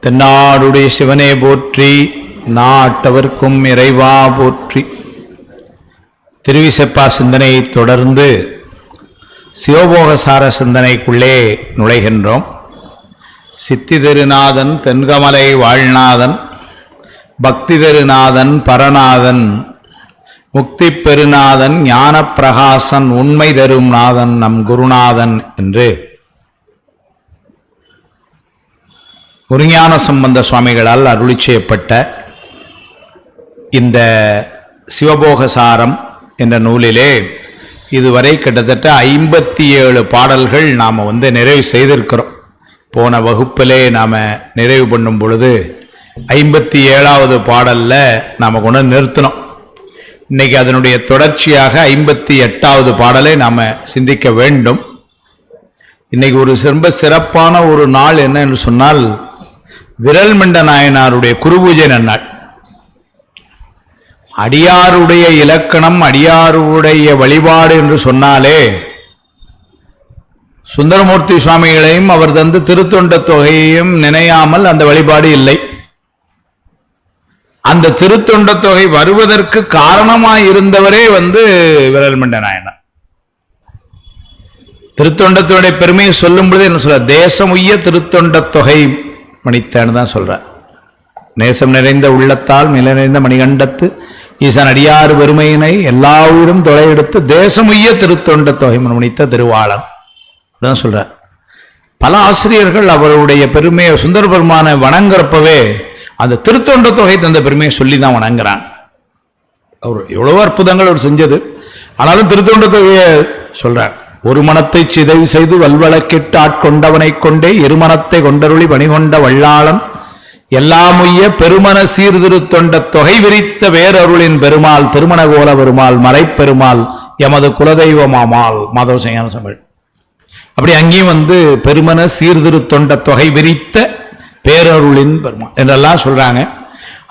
தென்னாடுடைய சிவனே போற்றி, நாட்டவர்க்கும் இறைவா போற்றி. திருவிசைப்பா சிந்தனையை தொடர்ந்து சிவபோகசார சிந்தனைக்குள்ளே நுழைகின்றோம். சித்தி திருநாதன் தென்கமலை வாழ்நாதன், பக்தி திருநாதன் பரநாதன், முக்தி பெருநாதன் ஞான பிரகாசன், உண்மை தரும் நாதன் நம் குருநாதன் என்று குருஞான சம்பந்த சுவாமிகளால் அருளி செய்யப்பட்ட இந்த சிவபோகசாரம் என்ற நூலிலே இதுவரை கிட்டத்தட்ட 57 பாடல்கள் நாம் நிறைவு செய்திருக்கிறோம். போன வகுப்பிலே நாம் நிறைவு பண்ணும் பொழுது 57வது பாடலில் நாம் கொண்டு நிறுத்தினோம். இன்றைக்கி அதனுடைய தொடர்ச்சியாக 58வது பாடலை நாம் சிந்திக்க வேண்டும். இன்றைக்கி ஒரு ரொம்ப சிறப்பான ஒரு நாள் என்ன என்று சொன்னால், விரல்மண்ட நாயனாருடைய குருபூஜை நன்னாள். அடியாருடைய இலக்கணம், அடியாருடைய வழிபாடு என்று சொன்னாலே சுந்தரமூர்த்தி சுவாமிகளையும் அவர் தந்து திருத்தொண்ட தொகையையும் நினையாமல் அந்த வழிபாடு இல்லை. அந்த திருத்தொண்ட தொகை வருவதற்கு காரணமாயிருந்தவரே விரல்மண்ட நாயனார். திருத்தொண்டத்தோடைய பெருமையை சொல்லும் பொழுது என்ன சொல்ற, தேசம் உய்ய திருத்தொண்ட தொகை மணித்தான்னு தான் சொல்றார். நேசம் நிறைந்த உள்ளத்தால் நில நிறைந்த மணிகண்டத்து ஈசன் அடியார் பெருமையினை எல்லா உயிரும் தொலையெடுத்து தேசம் உய்ய திருத்தொண்ட தொகை மணித்த திருவாளன் தான் சொல்றார். பல ஆசிரியர்கள் அவருடைய பெருமையை சுந்தர பெருமானை வணங்குறப்பவே அந்த திருத்தொண்ட தொகை தந்த பெருமையை சொல்லி தான் வணங்குறான். அவர் எவ்வளவோ அற்புதங்கள் அவர் செஞ்சது, ஆனாலும் திருத்தொண்ட தொகையை சொல்றார். ஒரு மனத்தை சிதைவு செய்து வல்வழக்கிட்டு ஆட்கொண்டவனை கொண்டே இருமனத்தை கொண்டருளி பணிகொண்ட வல்லாளன் எல்லாமுய்ய பெருமன சீர்திருத்தொண்ட தொகை விரித்த வேரருளின் பெருமாள் திருமண கோல பெருமாள் மலைப்பெருமாள் எமது குலதெய்வமாமால் மாதவசையான தமிழ். அப்படி அங்கேயும் பெருமன சீர்திருத்தொண்ட தொகை விரித்த பேரருளின் பெருமாள் என்றெல்லாம் சொல்றாங்க.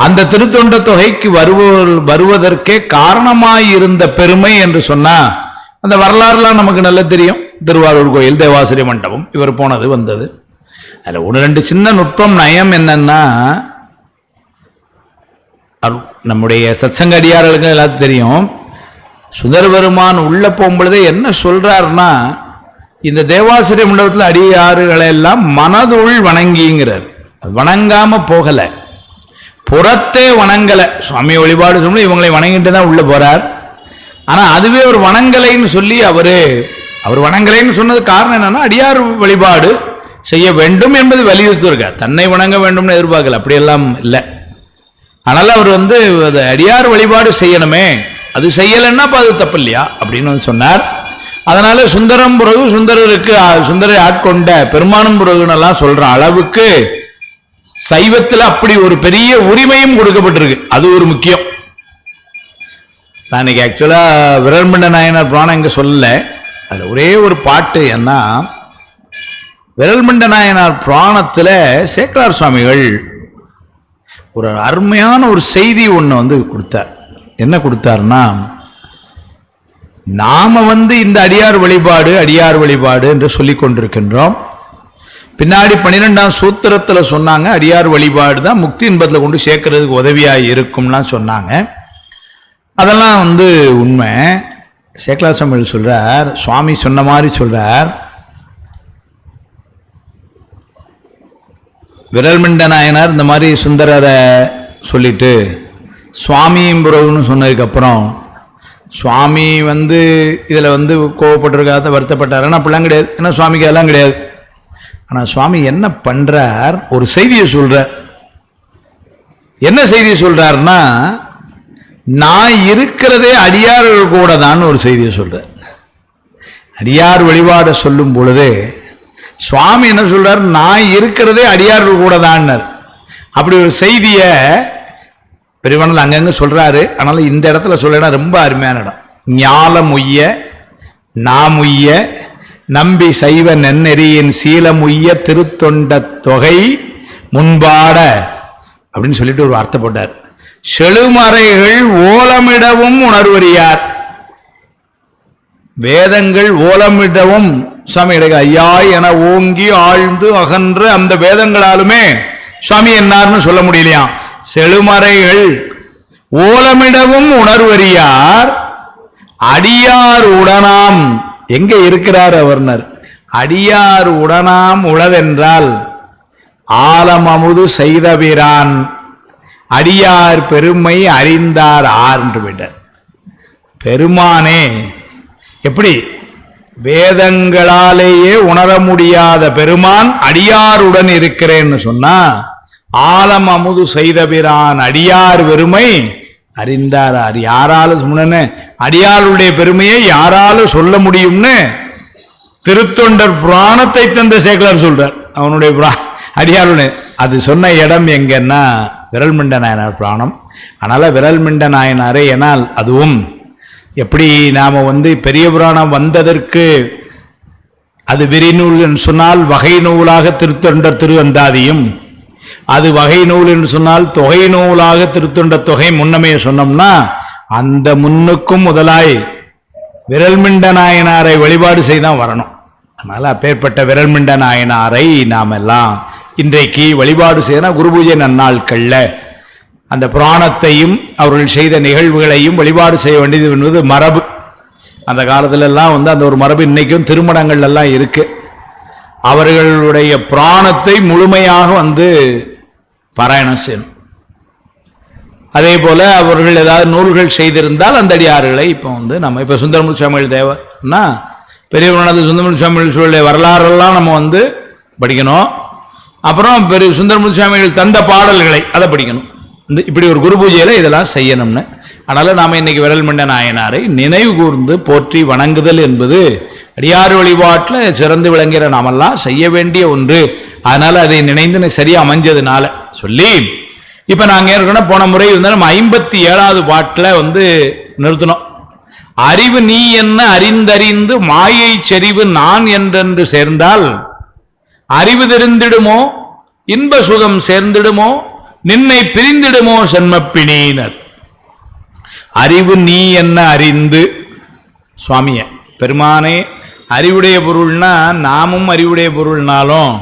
அந்த திருத்தொண்ட தொகைக்கு வருவதற்கே காரணமாயிருந்த பெருமை என்று சொன்னா அந்த வரலாறுலாம் நமக்கு நல்லா தெரியும். திருவாரூர் கோயில், தேவாசிரிய மண்டபம், இவர் போனது வந்தது. அதில் 1-2 சின்ன நுட்பம் நயம் என்னன்னா, நம்முடைய சத்சங்க அடியார்களுக்கு எல்லாத்துக்கும் தெரியும். சுந்தர பெருமான் உள்ள போகும்பொழுதே என்ன சொல்றாருன்னா, இந்த தேவாசிரிய மண்டபத்தில் அடியாறுகளை எல்லாம் மனதுள் வணங்கிங்கிறார். வணங்காம போகல, புறத்தே வணங்கல. சுவாமி வழிபாடு சொல்லி இவங்களை வணங்கிட்டு தான் உள்ள போறார். ஆனா அதுவே ஒரு வணங்கலைன்னு சொல்லி அவர் வணங்கலைன்னு சொன்னது காரணம் என்னன்னா, அடியார் வழிபாடு செய்ய வேண்டும் என்பது வலியுறுத்தி இருக்கார். தன்னை வணங்க வேண்டும்னு எதிர்பார்க்கல, அப்படியெல்லாம் இல்லை. அதனால அவர் அடியார் வழிபாடு செய்யணுமே, அது செய்யலைன்னா அது தப்பு இல்லையா அப்படின்னு சொன்னார். அதனால சுந்தரம் புறகு சுந்தரை ஆட்கொண்ட பெருமானும் புறகுன்னெல்லாம் சொல்ற அளவுக்கு சைவத்தில் அப்படி ஒரு பெரிய உரிமையும் கொடுக்கப்பட்டிருக்கு. அது ஒரு முக்கியம். நான் இன்னைக்கு ஆக்சுவலாக விரல்மண்ட நாயனார் புராணம் இங்கே சொல்லலை, அதில் ஒரே ஒரு பாட்டு. ஏன்னா விரல்மண்ட நாயனார் புராணத்தில் சேக்கலார் சுவாமிகள் ஒரு அருமையான ஒரு செய்தி ஒன்று கொடுத்தார். என்ன கொடுத்தாருன்னா, நாம இந்த அடியார் வழிபாடு என்று சொல்லி கொண்டிருக்கின்றோம். பின்னாடி 12ஆம் சூத்திரத்தில் சொன்னாங்க, அடியார் வழிபாடு தான் முக்தி இன்பத்தில் கொண்டு சேர்க்கறதுக்கு உதவியாக இருக்கும்லாம் சொன்னாங்க. அதெல்லாம் உண்மை. சேக்கலார் சுவாமிகள் சொல்றார், சுவாமி சொன்ன மாதிரி சொல்றார். விரல்மண்ட நாயனார் இந்த மாதிரி சுந்தரரை சொல்லிட்டு சுவாமியும் புறவுன்னு சொன்னதுக்கப்புறம் சுவாமி இதில் கோவப்பட்டிருக்காத வருத்தப்பட்டாருன்னா அப்படிலாம் கிடையாது. ஏன்னா சுவாமிக்கு அதெல்லாம் கிடையாது. ஆனால் சுவாமி என்ன பண்றார், ஒரு செய்தியை சொல்றார். என்ன செய்தியை சொல்றாருன்னா, நான் இருக்கிறதே அடியார்கள் கூட தான் ஒரு செய்தியை சொல்றார். அடியார் வழிபாட சொல்லும் பொழுது சுவாமி என்ன சொல்றார், நான் இருக்கிறதே அடியார்கள் கூட தான். அப்படி ஒரு செய்தியை பெரியவனால் அங்கங்க சொல்றாரு. அதனால இந்த இடத்துல சொல்ல ரொம்ப அருமையான இடம். ஞாலமுய்ய நாமுய்ய நம்பி சைவ நென்னெறியின் சீலமுய்ய திருத்தொண்ட தொகை முன்பாட அப்படின்னு சொல்லிட்டு ஒரு வார்த்தை போட்டார். செழுமறைகள் ஓலமிடவும் உணர்வறியார். வேதங்கள் ஓலமிடவும் சுவாமி ஐயா என ஓங்கி ஆழ்ந்து அகன்ற அந்த வேதங்களாலுமே சுவாமி என்னார்னு சொல்ல முடியலையா. செழுமறைகள் ஓலமிடவும் உணர்வறியார் அடியார் உடனாம். எங்க இருக்கிறார் அவர்னர்? அடியார் உடனாம் உளதென்றால் ஆலம் அமுது செய்தபிரான் அடியார் பெருமை அறிந்தார் ஆர்ன்று விட்டார். பெருமானே எப்படி வேதங்களாலேயே உணர முடியாத பெருமான் அடியாருடன் இருக்கிறேன்னு சொன்னா, ஆலம் அமுது செய்தபிரான் அடியார் பெருமை அறிந்தார். யாரால சொன்ன அடியாருடைய பெருமையை யாரால சொல்ல முடியும்னு திருத்தொண்டர் புராணத்தை தந்த சேக்கலார் சொல்றார். அவனுடைய அடியாருடைய அது சொன்ன இடம் எங்கன்னா விரல்மிண்ட நாயனார் புராணம். அதனால விரல்மிண்ட நாயனாரே எனால் அதுவும் எப்படி நாம பெரிய புராணம் வந்ததற்கு அது விரிநூல் என்று சொன்னால் வகை நூலாக திருத்தொண்டர் திருவந்தாதியும், அது வகை நூல் என்று சொன்னால் தொகை நூலாக திருத்தொண்ட தொகை முன்னமே சொன்னோம்னா அந்த முன்னுக்கும் முதலாய் விரல்மிண்ட நாயனாரை வழிபாடு செய்தான் வரணும். அதனால அப்பேற்பட்ட விரல்மிண்ட நாயனாரை நாம் எல்லாம் இன்றைக்கு வழிபாடு செய்யணும். குரு பூஜை நன்னாட்கள்ல அந்த புராணத்தையும் அவர்கள் செய்த நிகழ்வுகளையும் வழிபாடு செய்ய வேண்டியது என்பது மரபு. அந்த காலத்துல எல்லாம் அந்த ஒரு மரபு இன்னைக்கும் திருமணங்கள் எல்லாம் இருக்கு. அவர்களுடைய புராணத்தை முழுமையாக பாராயணம் செய்யணும். அதே போல அவர்கள் ஏதாவது நூல்கள் செய்திருந்தால் அந்த அடியார்களை இப்போ நம்ம இப்போ சுந்தரமூர்த்தி சுவாமிகள் தேவைன்னா பெரிய புராணத்தில் சுந்தரமூர்த்தி சுவாமிகள் சொல்ல வரலாறெல்லாம் நம்ம படிக்கணும். அப்புறம் பெரிய சுந்தரமூர்த்தி சுவாமிகள் தந்த பாடல்களை அதை படிக்கணும். இப்படி ஒரு குரு பூஜையில இதெல்லாம் செய்யணும்னு. அதனால நாம இன்னைக்கு விரல்மிண்ட நாயனாரை நினைவு கூர்ந்து போற்றி வணங்குதல் என்பது அடியார் வழிபாட்டில் சிறந்து விளங்குகிற நாமெல்லாம் செய்ய வேண்டிய ஒன்று. அதனால அதை நினைந்து எனக்கு சரியா அமைஞ்சதுனால சொல்லி இப்ப நாங்க ஏற்கனவே போன முறை நம்ம 57வது பாட்டில் நிறுத்தினோம். அறிவு நீ என்ன அறிந்தறிந்து மாயை செறிவு நான் என்றென்று சேர்ந்தால் அறிவு தெரிந்திடுமோ இன்ப சுகம் சேர்ந்திடுமோ நின்னை பிரிந்திடுமோ சென்மப்பினீனர். அறிவு நீ என்ன அறிந்து சுவாமிய பெருமானே அறிவுடைய பொருள்னா நாமும் அறிவுடைய பொருள்னாலும்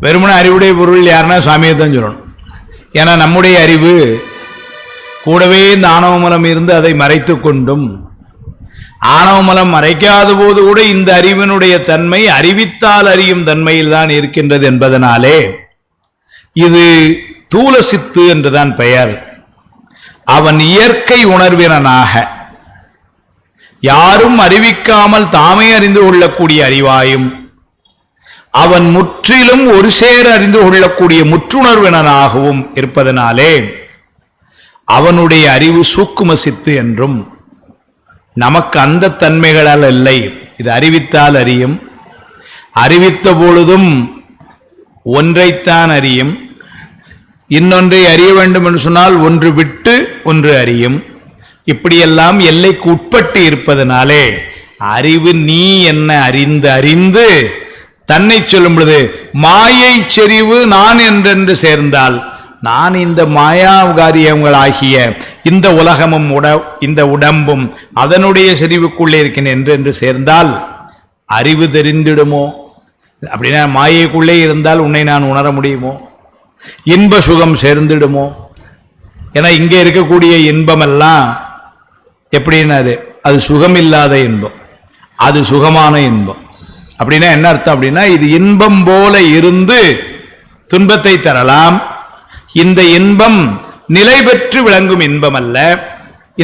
வெறுமனே அறிவுடைய பொருள் யாருன்னா சுவாமியை தான் சொல்லணும். ஏன்னா நம்முடைய அறிவு கூடவே இந்த ஆணவமலம் இருந்து அதை மறைத்து கொண்டும் ஆணவமலம் மறைக்காத போது கூட இந்த அறிவினுடைய தன்மை அறிவித்தால் அறியும் தன்மையில் தான் இருக்கின்றது என்பதனாலே இது தூல சித்து என்றுதான் பெயர். அவன் இயற்கை உணர்வினனாக யாரும் அறிவிக்காமல் தாமே அறிந்து கொள்ளக்கூடிய அறிவாயும் அவன் முற்றிலும் ஒரு சேர அறிந்து கொள்ளக்கூடிய முற்றுணர்வினனாகவும் இருப்பதனாலே அவனுடைய அறிவு சூக்கும சித்து என்றும், நமக்கு அந்த தன்மைகளால் இல்லை. இது அறிவித்தால் அறியும், அறிவித்த பொழுதும் ஒன்றைத்தான் அறியும், இன்னொன்றை அறிய வேண்டும் என்று சொன்னால் ஒன்று விட்டு ஒன்று அறியும். இப்படியெல்லாம் எல்லைக்கு உட்பட்டு இருப்பதனாலே அறிவு நீ என்ன அறிந்து அறிந்து தன்னை சொல்லும் பொழுது மாயை செறிவு நான் என்றென்று சேர்ந்தால் நான் இந்த மாயாகாரியங்களாகிய இந்த உலகமும் இந்த உடம்பும் அதனுடைய செறிவுக்குள்ளே இருக்கின்றேன் என்று சேர்ந்தால் அறிவு தெரிந்திடுமோ? அப்படின்னா மாயைக்குள்ளே இருந்தால் உன்னை நான் உணர முடியுமோ? இன்ப சுகம் சேர்ந்துடுமோ? ஏன்னா இங்கே இருக்கக்கூடிய இன்பம் எல்லாம் எப்படின்னாரு, அது சுகம் இல்லாத இன்பம், அது சுகமான இன்பம். அப்படின்னா என்ன அர்த்தம் அப்படின்னா, இது இன்பம் போல இருந்து துன்பத்தை தரலாம். இந்த இன்பம் நிலை பெற்று விளங்கும் இன்பம் அல்ல.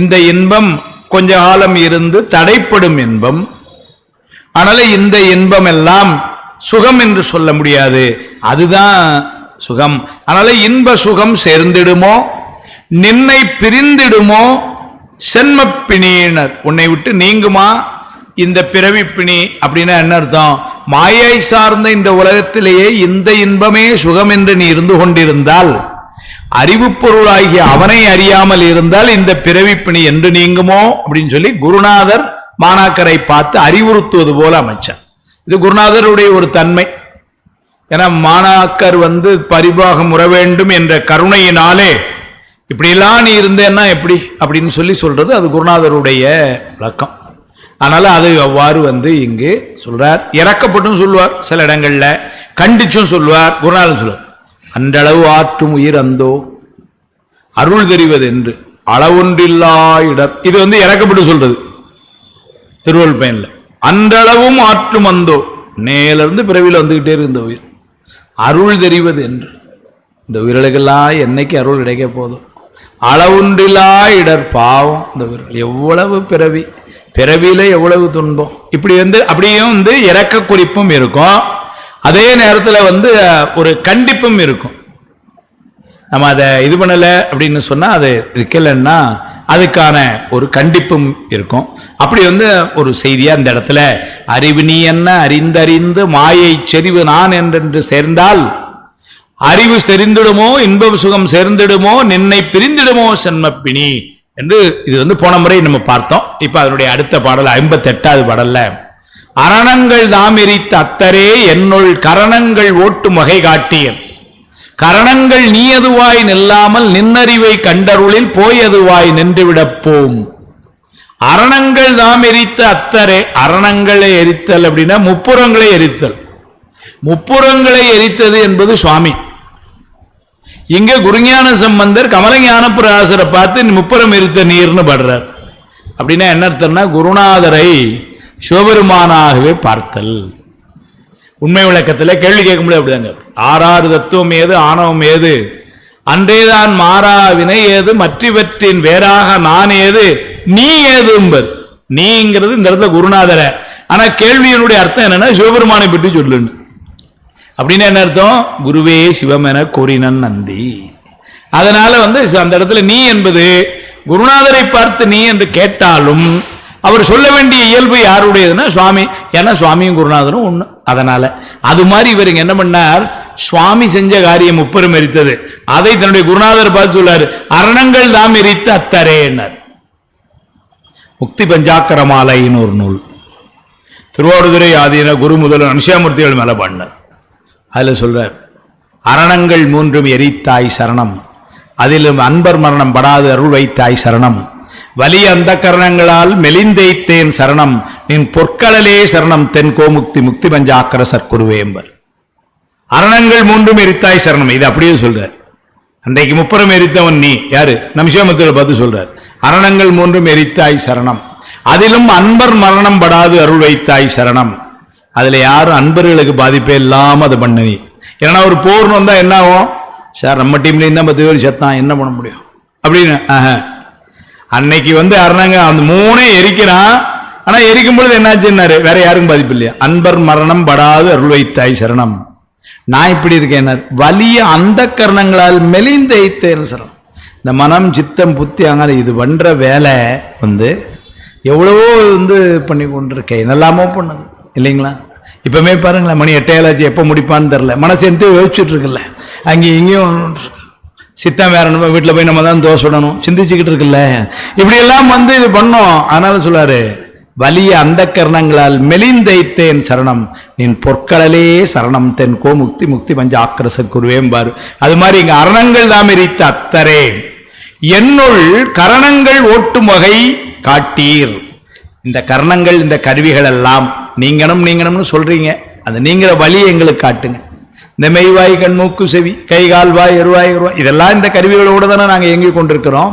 இந்த இன்பம் கொஞ்ச காலம் இருந்து தடைப்படும் இன்பம். அதனால இந்த இன்பம் எல்லாம் சுகம் என்று சொல்ல முடியாது, அதுதான் சுகம். அதனால இன்ப சுகம் சேர்ந்திடுமோ நின்னை பிரிந்திடுமோ சென்மப்பிணியினர், உன்னை விட்டு நீங்குமா இந்த பிறவி பிணி. அப்படின்னா என்ன அர்த்தம்? மாயை சார்ந்த இந்த உலகத்திலேயே இந்த இன்பமே சுகம் என்று நீ இருந்து கொண்டிருந்தால், அறிவு பொருளாகிய அவனை அறியாமல் இருந்தால் இந்த பிறவி பிணி என்று நீங்குமோ அப்படின்னு சொல்லி குருநாதர் மாணாக்கரை பார்த்து அறிவுறுத்துவது போல அமைச்சார். இது குருநாதருடைய ஒரு தன்மை. ஏன்னா மாணாக்கர் பரிபாகம் உற வேண்டும் என்ற கருணையினாலே இப்படியெல்லாம் நீ இருந்தேன்னா எப்படி அப்படின்னு சொல்லி சொல்றது அது குருநாதருடைய விளக்கம். அதனால அது அவ்வாறு இங்கு சொல்றார். இறக்கப்பட்டும் சொல்லுவார், சில இடங்கள்ல கண்டிச்சும் சொல்லுவார், குருநாதன் சொல்லுவார். அன்றளவு ஆற்றும் உயிர் அந்தோ அருள் தெரிவது என்று அளவொன்றில்லா இடர். இது இறக்கப்பட்டு சொல்றது திருவள்ளுவர் பயன்ல. அன்றளவும் ஆற்றும் அந்தோ, நேலிருந்து பிறவியில் வந்துகிட்டே இருந்த உயிர் அருள் தெரிவது என்று. இந்த உயிர்களுக்கெல்லாம் என்னைக்கு அருள் கிடைக்க போதும். அளவுண்டிலா இடர் பாவம். இந்த உயிர்கள் எவ்வளவு பிறவியில எவ்வளவு துன்பம். இப்படி அப்படியும் இறக்க குறிப்பும் இருக்கும், அதே நேரத்தில் ஒரு கண்டிப்பும் இருக்கும். நம்ம அதை இது பண்ணலை அப்படின்னு சொன்னால் அது இருக்கலைன்னா அதுக்கான ஒரு கண்டிப்பும் இருக்கும். அப்படி ஒரு செய்தியா இந்த இடத்துல அறிவு நீ என்ன அறிந்தறிந்து மாயை செறிவு நான் என்றென்று சேர்ந்தால் அறிவு தெரிந்திடுமோ இன்ப சுகம் சேர்ந்திடுமோ நின்னை பிரிந்திடுமோ சென்மப்பினி என்று இது போன முறை நம்ம பார்த்தோம். இப்ப அதனுடைய அடுத்த பாடல் 58வது பாடல்ல அரணங்கள் தாம் எரித்த அத்தரே என்னுள் கரணங்கள் ஓட்டும் வகை காட்டியன் கரணங்கள் நீயதுவாய் நில்லாமல் நின்னறிவை கண்டருளில் போயதுவாய் நின்றுவிடப் போம். அரணங்கள் தாம் எரித்த அத்தரே, அரணங்களை எரித்தல் அப்படின்னா முப்புறங்களை எரித்தல். முப்புறங்களை எரித்தது என்பது சுவாமி. இங்க குருஞான சம்பந்தர் கமலஞான பிரகாசரை பார்த்து முப்புறம் எரித்த நீர்னு படுறார். அப்படின்னா என்ன அர்த்தம்னா குருநாதரை சிவபெருமானாகவே பார்த்தல். உண்மை விளக்கத்தில் கேள்வி கேட்க முடியாது. அப்படிதாங்க ஆறாறு தத்துவம் ஏது ஆணவம் ஏது அன்றேதான் மாறா வினை ஏது மற்றவற்றின் வேறாக நான் ஏது நீ ஏதும்பர். நீங்கிறது இந்த இடத்துல குருநாதர. ஆனா கேள்வியினுடைய அர்த்தம் என்னன்னா சிவபெருமானை பற்றி சொல்லுன்னு. அப்படின்னு என்ன அர்த்தம்? குருவே சிவம் என கூறினன் நந்தி. அதனால அந்த இடத்துல நீ என்பது குருநாதரை பார்த்து நீ என்று கேட்டாலும் அவர் சொல்ல வேண்டிய இயல்பு யாருடையதுன்னா சுவாமி. ஏன்னா சுவாமியும் குருநாதரும் ஒண்ணு. அதனால அது மாதிரி இவர் என்ன பண்ணார், சுவாமி செஞ்ச காரியம் முப்பெரும் எரித்தது, அதை தன்னுடைய குருநாதர் பார்த்து சொல்லாரு அரணங்கள் தாம் எரித்து அத்தரே என்னார். முக்தி பஞ்சாக்கர மாலைன்னு ஒரு நூல் திருவாவடுதுறை ஆதீன குரு முதல்வர் அனுஷாமூர்த்திகள் மேல பாடினார். அதுல சொல்றார் அரணங்கள் மூன்றும் எரித்தாய் சரணம் அதிலும் அன்பர் மரணம் படாது அருள் வைத்தாய் சரணம் வலிய அந்த கரணங்களால் மெலிந்தைத்தேன் சரணம் நின் பொற்களலே சரணம் தென் கோமுக்தி முக்தி பஞ்சாக்கர சற்குருவேம்பர். அரணங்கள் மூன்றும் எரித்தாய் சரணம். இது அப்படியே சொல்றார். அன்றைக்கு முப்புறம் எரித்தவன் நீ யாரு? நம்சியாமத்தில் பார்த்து சொல்றார் அரணங்கள் மூன்றும் எரித்தாய் சரணம் அதிலும் அன்பர் மரணம் படாது அருள் வைத்தாய் சரணம். அதுல யாரும் அன்பர்களுக்கு பாதிப்பே இல்லாம அதை பண்ண நீ. ஏன்னா ஒரு போர்னு வந்தா என்ன ஆகும்? சார் நம்ம டீம்ல இருந்தா 10 பேர் செத்தான், என்ன பண்ண முடியும் அப்படின்னு. அன்னைக்கு அரணங்க அந்த மூணே எரிக்கிறான். ஆனா எரிக்கும் பொழுது என்னாச்சுன்னாரு வேற யாருக்கும் பாதிப்பு இல்லையா? அன்பர் மரணம் படாது அருள் வைத்தாய் சரணம். நான் இப்படி இருக்கேன் வலிய அந்த கரணங்களால் மெலிந்தைத்தேன் சரணம். இந்த மனம் சித்தம் புத்தி அங்க இது பண்ற வேலை எவ்வளவோ பண்ணி கொண்டிருக்கேன், என்னெல்லாமோ பண்ணுது இல்லைங்களா? இப்பவுமே பாருங்களேன், மணி 8 எப்போ முடிப்பான்னு தெரில, மனசு எந்த யோசிச்சுட்டு இருக்குல்ல, அங்கேயும் இங்கேயும் சித்தம் வேற வீட்டில் போய் நம்ம தான் தோசை விடணும் சிந்திச்சுக்கிட்டு இருக்குல்ல, இப்படியெல்லாம் இது பண்ணோம். அதனால சொல்லாரு வலிய அந்த கரணங்களால் மெலிந்தைத்தேன் சரணம் நின் பொற்களலே சரணம் தென் கோ முக்தி முக்தி பஞ்ச ஆக்கிரச குருவேம்பாரு. அது மாதிரி இங்க அரணங்கள் தாம் எரித்த அத்தரே என்னுள் கரணங்கள் ஓட்டும் வகை காட்டீர். இந்த கரணங்கள் இந்த கருவிகள் எல்லாம் நீங்கணும்னு சொல்றீங்க, அந்த நீங்கிற வழி எங்களுக்கு காட்டுங்க. இந்த மெய்வாய் கண் மூக்கு செவி கை கால் வாய் எருவாய் இதெல்லாம் இந்த கருவிகளோடு தானே நாங்கள் இயங்கிக் கொண்டிருக்கிறோம்.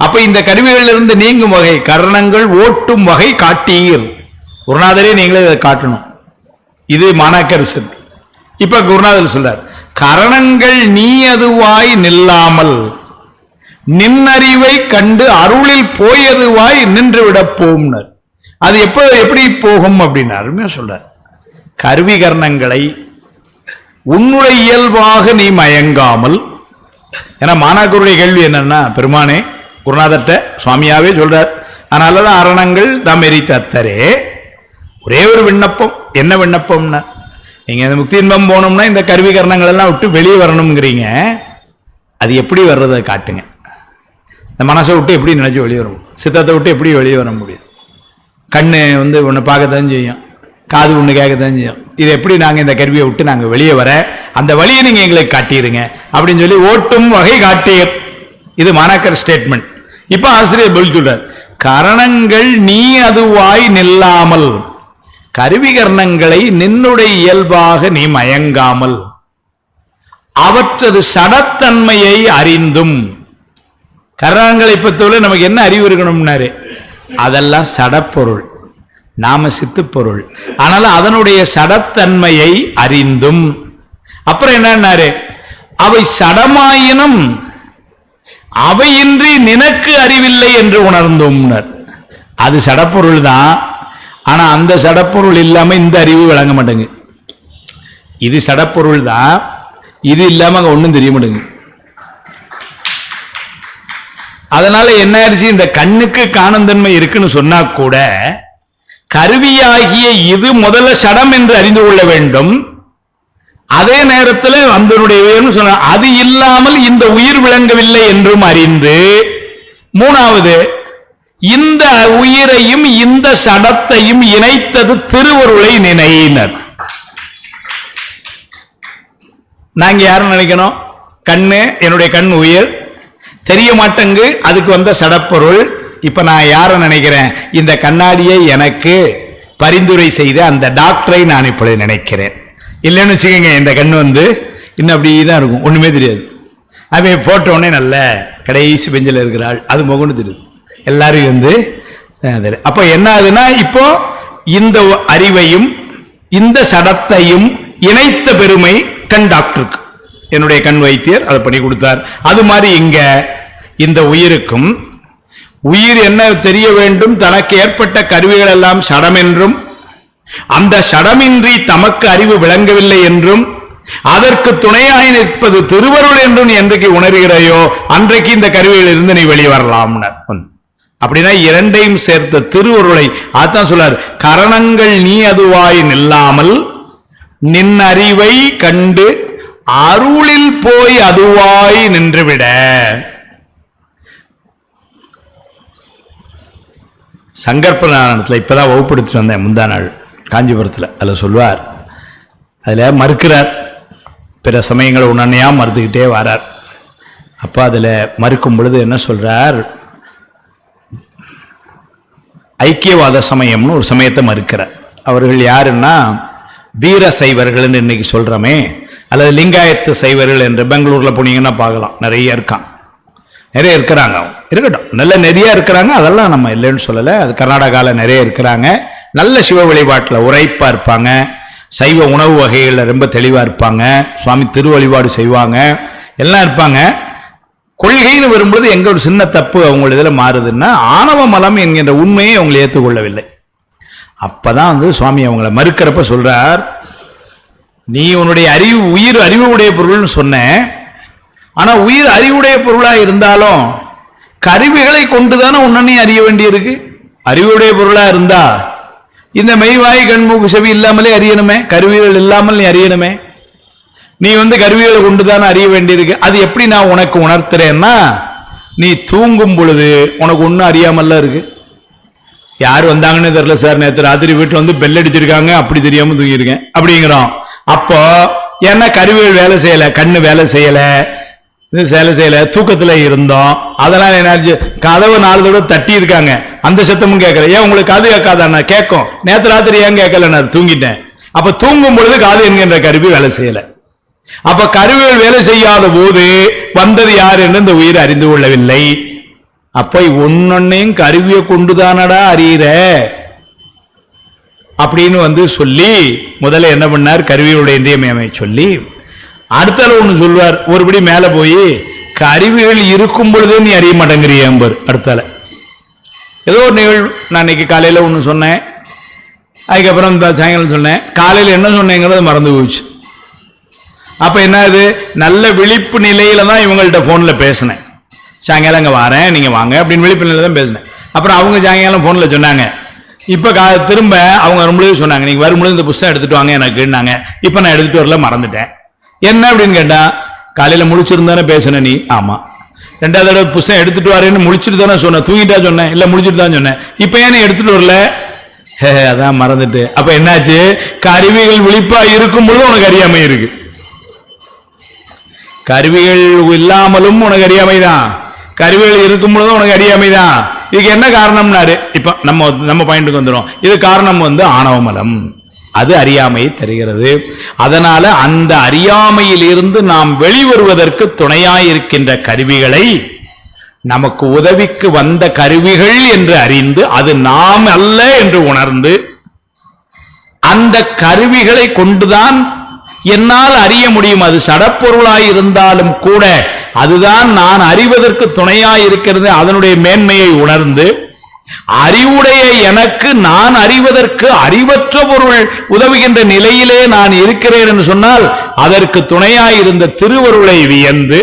அப்ப இந்த கருவிகளில் இருந்து நீங்கும் வகை கரணங்கள் ஓட்டும் வகை காட்டீர். குருநாதரே நீங்களே இதை காட்டணும். இது மாணாக்கர் சொல். இப்ப குருநாதர் சொல்றார் கரணங்கள் நீ அதுவாய் நில்லாமல் நின்னறிவை கண்டு அருளில் போயதுவாய் நின்று விட போம்னர். அது எப்படி போகும் அப்படின்னு அருமையா சொல்றார். கருவி கரணங்களை உன்னுடைய இயல்பாக நீ மயங்காமல், ஏன்னா மாணாக்கருடைய கேள்வி என்னன்னா பெருமானே குருநாதர்கிட்ட சுவாமியாவே சொல்றார், அதனாலதான் அரணங்கள் தாம் எரித்த அத்தரே. ஒரே ஒரு விண்ணப்பம், என்ன விண்ணப்பம்னா நீங்க இந்த முக்தி இன்பம் போகணும்னா இந்த கருவி கரணங்கள் எல்லாம் விட்டு வெளியே வரணுங்கிறீங்க, அது எப்படி வர்றதை காட்டுங்க. இந்த மனசை விட்டு எப்படி நினைச்சு வெளியே வர முடியும்? சித்தத்தை விட்டு எப்படி வெளியே வர முடியும்? கண்ணு ஒன்று பார்க்கத்தான் செய்யும், காது ஒன்று கேட்கத்தான் செய்யும். இது எப்படி நாங்கள் இந்த கருவியை விட்டு நாங்கள் வெளியே வர அந்த வழியை நீங்கள் எங்களுக்கு காட்டிடுங்க அப்படின்னு சொல்லி ஓட்டும் வகை காட்டீர். இது மாணாக்கர் ஸ்டேட்மெண்ட். இப்போ ஆசிரியர் பதில் சொல்றார் கரணங்கள் நீ அதுவாய் நில்லாமல், கருவி கரணங்களை நின்னுடைய இயல்பாக நீ மயங்காமல், அவற்றது சடத்தன்மையை அறிந்தும். கரணங்களை பத்தவரை நமக்கு என்ன அறிவு இருக்கணும்னாரு, அதெல்லாம் சடப்பொருள், நாம சித்து பொருள். ஆனால அதனுடைய சடத்தன்மையை அறிந்தும். அப்புறம் என்னன்னாரு, அவை சடமாயினும் அவையின்றி நினக்கு அறிவில்லை என்று உணர்ந்தும். அது சடப்பொருள் தான், ஆனா அந்த சடப்பொருள் இல்லாம இந்த அறிவு விளங்க மாட்டேங்க. இது சடப்பொருள் தான், இது இல்லாம அங்க ஒன்றும் தெரிய மாட்டேங்க. அதனால என்ன ஆயிடுச்சு, இந்த கண்ணுக்கு காணந்தன்மை இருக்குன்னு சொன்னா கூட கருவியாகிய இது முதல்ல சடம் என்று அறிந்து கொள்ள வேண்டும். அதே நேரத்தில் அதனுடைய உயிர்னு சொன்ன அது இல்லாமல் இந்த உயிர் விளங்கவில்லை என்றும் அறிந்து, மூணாவது இந்த உயிரையும் இந்த சடத்தையும் இணைத்தது திருவருளை நினைனர். நாங்க யாரும் நினைக்கணும், கண்ணு என்னுடைய கண் உயிர் தெரிய மாட்டேங்கு, அதுக்கு வந்த சடப்பொருள். இப்ப நான் யார நினைக்கிறேன், இந்த கண்ணாடியை எனக்கு பரிந்துரை செய்த அந்த டாக்டரை நான் இப்பொழுது நினைக்கிறேன். இல்லைன்னு வச்சுக்கோங்க, இந்த கண் இன்னும் அப்படிதான் இருக்கும், ஒண்ணுமே தெரியாது. அவன் போட்ட உடனே நல்ல கடைசி பெஞ்சில் இருக்கிறாள், அது முகன்னு தெரியுது எல்லாரும் அப்ப என்ன ஆகுதுன்னா, இப்போ இந்த அறிவையும் இந்த சடத்தையும் இணைத்த பெருமை கண் டாக்டருக்கு, என்னுடைய கண் வைத்தியர் அதை பண்ணி கொடுத்தார். அது மாதிரி இங்க இந்த உயிருக்கும், உயிர் என்ன தெரிய வேண்டும், தனக்கு ஏற்பட்ட கருவிகள் எல்லாம் சடம் என்றும் அந்த சடமின்றி தமக்கு அறிவு விளங்கவில்லை என்றும் அதற்கு துணையாய் நிற்பது திருவருள் என்றும் நீ என்றைக்கு உணர்கிறாயோ அன்றைக்கு இந்த கருவியில் இருந்து நீ வெளிவரலாம். அப்படின்னா இரண்டையும் சேர்த்த திருவருளை அதான் சொல்றாரு, கரணங்கள் நீ அதுவாய் நில்லாமல் நின் அறிவை கண்டு அருளில் போய் அதுவாய் நின்றுவிட. சங்கற்பநாதனத்தில் இப்பதான் வகுப்படுத்திட்டு வந்தேன் முந்தா நாள் காஞ்சிபுரத்தில். அதில் சொல்வார், அதில் மறுக்கிறார், பிற சமயங்களை உடனேயா மறுத்துக்கிட்டே வரார். அப்போ அதில் மறுக்கும் பொழுது என்ன சொல்றார், ஐக்கியவாத சமயம்னு ஒரு சமயத்தை மறுக்கிறார். அவர்கள் யாருன்னா வீர சைவர்கள் இன்னைக்கு சொல்றோமே, அல்லது லிங்காயத்து சைவர்கள் என்று பெங்களூர்ல போனீங்கன்னா பார்க்கலாம், நிறைய இருக்கான், நிறைய இருக்கிறாங்க. இருக்கட்டும், நல்ல நிறைய இருக்கிறாங்க, அதெல்லாம் நம்ம இல்லைன்னு சொல்லலை. அது கர்நாடகாவில் நிறைய இருக்கிறாங்க. நல்ல சிவ வழிபாட்டில் உரைப்பா இருப்பாங்க, சைவ உணவு வகைகளில் ரொம்ப தெளிவாக இருப்பாங்க, சுவாமி திரு வழிபாடு செய்வாங்க, எல்லாம் இருப்பாங்க. கொள்கைன்னு வரும்பொழுது எங்க ஒரு சின்ன தப்பு அவங்கள இதில் மாறுதுன்னா, ஆணவ மலம் என்கின்ற உண்மையை அவங்களை ஏற்றுக்கொள்ளவில்லை. அப்பதான் சுவாமி அவங்கள மறுக்கிறப்ப சொல்றார், நீ உன்னுடைய அறிவு உயிர் அறிவு உடைய பொருள்னு சொன்ன, ஆனா உயிர் அறிவுடைய பொருளா இருந்தாலும் கருவிகளை கொண்டுதானே உன்னை அறிய வேண்டியிருக்கு. அறிவுடைய பொருளா இருந்தா இந்த மெய்வாய் கண்மூக்கு செவி இல்லாமலே அறியணுமே, கருவிகள் இல்லாமல் நீ அறியணுமே. நீ கருவிகளை கொண்டுதானே அறிய வேண்டியிருக்கு. அது எப்படி நான் உனக்கு உணர்த்துறேன்னா, நீ தூங்கும் பொழுது உனக்கு ஒன்றும் அறியாமல்லாம் இருக்கு. யார் வந்தாங்கன்னு தெரியல சார், நேற்று ராத்திரி வீட்டில் பெல் அடிச்சிருக்காங்க, அப்படி தெரியாம தூங்கியிருக்கேன் அப்படிங்கிறோம். அப்போ ஏன்னா கருவிகள் வேலை செய்யல, கண்ணு வேலை செய்யல, வேலை செய்யல, தூக்கத்துல இருந்தோம். அதெல்லாம் என்ன, கதவு 4 தடவை தட்டி இருக்காங்க, அந்த சத்தமும் கேட்கல. ஏன் உங்களுக்கு காது கேட்காதா? கேட்கும். நேற்று ராத்திரி ஏன் கேட்கல? நான் தூங்கிட்டேன். அப்ப தூங்கும் பொழுது காது என்கின்ற கருவி வேலை செய்யல. அப்ப கருவிகள் வேலை செய்யாத போது வந்தது யார் என்று இந்த உயிர் அறிந்து கொள்ளவில்லை. அப்ப ஒன்னொன்னையும் கருவியை கொண்டுதானடா அறியிற அப்படின்னு சொல்லி முதல்ல என்ன பண்ணார், கருவியுடைய இன்றியமையாமை சொல்லி அடுத்தால ஒண்ணு சொல்வார், ஒருபடி மேல போய் கருவிகள் இருக்கும் பொழுதே நீ அறிய மாட்டேங்கிறிய என்பர். அடுத்தால ஏதோ ஒரு நிகழ்வு, நான் இன்னைக்கு காலையில ஒண்ணு சொன்னேன், அதுக்கப்புறம் சாயங்காலம் சொன்னேன், காலையில் என்ன சொன்னேங்கிறது மறந்து போச்சு. அப்ப என்ன, இது நல்ல விழிப்பு நிலையில தான் இவங்கள்ட்ட போன்ல பேசினேன். சாயங்காலம் அங்கே வரேன், நீங்க வாங்க அப்படின்னு விழிப்பு நிலையில தான் பேசினேன். அப்புறம் அவங்க சாயங்காலம் போன்ல சொன்னாங்க, இப்ப திரும்ப அவங்க வரும்பொழுது சொன்னாங்க, நீங்க வரும்பொழுது இந்த புத்தகம் எடுத்துட்டு வாங்க எனக்குன்னாங்க. இப்ப நான் எடுத்துட்டு வரல, மறந்துட்டேன். என்ன அப்படின்னு கேட்டா, காலையில முழிச்சிருந்தானே பேசுன நீ? ஆமா. 2வது தடவை புத்தகம் எடுத்துட்டு வரேன்னு முழிச்சிட்டு தானே சொன்னேன், தூங்கிட்டா சொன்னேன்? இல்ல முழிச்சிட்டு தான் சொன்னேன். இப்ப ஏன் எடுத்துட்டு வரல? அதான் மறந்துட்டு. அப்ப என்னாச்சு, கருவிகள் விழிப்பா இருக்கும் பொழுது உனக்கு அறியாமை இருக்கு, கருவிகள் இல்லாமலும் உனக்கு அறியாமைதான், கருவிகள் இருக்கும் பொழுதும் உனக்கு அறியாமைதான். இதுக்கு என்ன காரணம்னாரு, இப்ப நம்ம பாயிண்ட்டுக்கு வந்துடும். இது காரணம் ஆணவ மலம். அது அறியாமையை தருகிறது. அதனால அந்த அறியாமையில் இருந்து நாம் வெளிவருவதற்கு துணையாயிருக்கின்ற கருவிகளை நமக்கு உதவிக்கு வந்த கருவிகள் என்று அறிந்து அது நாம் அல்ல என்று உணர்ந்து அந்த கருவிகளை கொண்டுதான் என்னால் அறிய முடியும். அது சடப்பொருளாய் இருந்தாலும் கூட அதுதான் நான் அறிவதற்கு துணையாயிருக்கிறது. அதனுடைய மேன்மையை உணர்ந்து அறிவுடைய எனக்கு நான் அறிவதற்கு அறிவற்ற பொருள் உதவுகின்ற நிலையிலே நான் இருக்கிறேன் என்று சொன்னால் அதற்கு துணையாயிருந்த திருவருளை வியந்து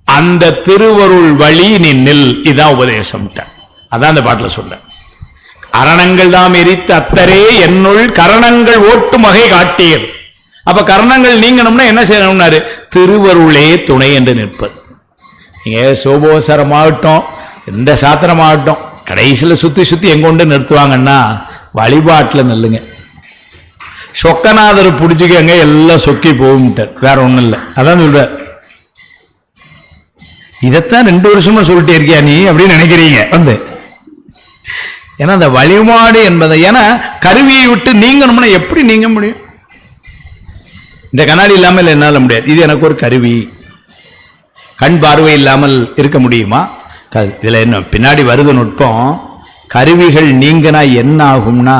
அந்த திருவருள் வழி நின்னில். இதான் உபதேசம். அதான் அந்த பாட்டில் சொல்ற. கரணங்கள் தாம் எரித்த அத்தரே என்னுள் கரணங்கள் ஓட்டும் வகை காட்டீர். அப்ப கரணங்கள் நீங்கணும்னா என்ன செய்யணும்னாரு? திருவருளே துணை என்று நிற்பது. நீங்க சோபோசரமாகட்டும் எந்த சாத்திரமாகட்டும் கடைசியில் சுத்தி சுத்தி எங்க கொண்டு நிறுத்துவாங்கன்னா வழிபாட்டில் நல்லுங்க. சொக்கநாதர் பிடிச்சிக்கங்க எல்லாம் சொக்கி போகும்ட்டார். வேற ஒண்ணும் இல்லை. அதான் சொல்ற. இதைத்தான் 2 வருஷமா சொல்லிட்டே இருக்கியா நீ அப்படின்னு நினைக்கிறீங்க வந்து. ஏன்னா அந்த வழிபாடு என்பதை ஏன்னா கருவியை விட்டு நீங்கணும்னா எப்படி நீங்க முடியும்? இந்த கண்ணாடி இல்லாமல் என்னால் முடியாது. இது எனக்கு ஒரு கருவி. கண் பார்வை இல்லாமல் இருக்க முடியுமா? இதுல என்ன பின்னாடி வருது நுட்பம். கருவிகள் நீங்கினா என்ன ஆகும்னா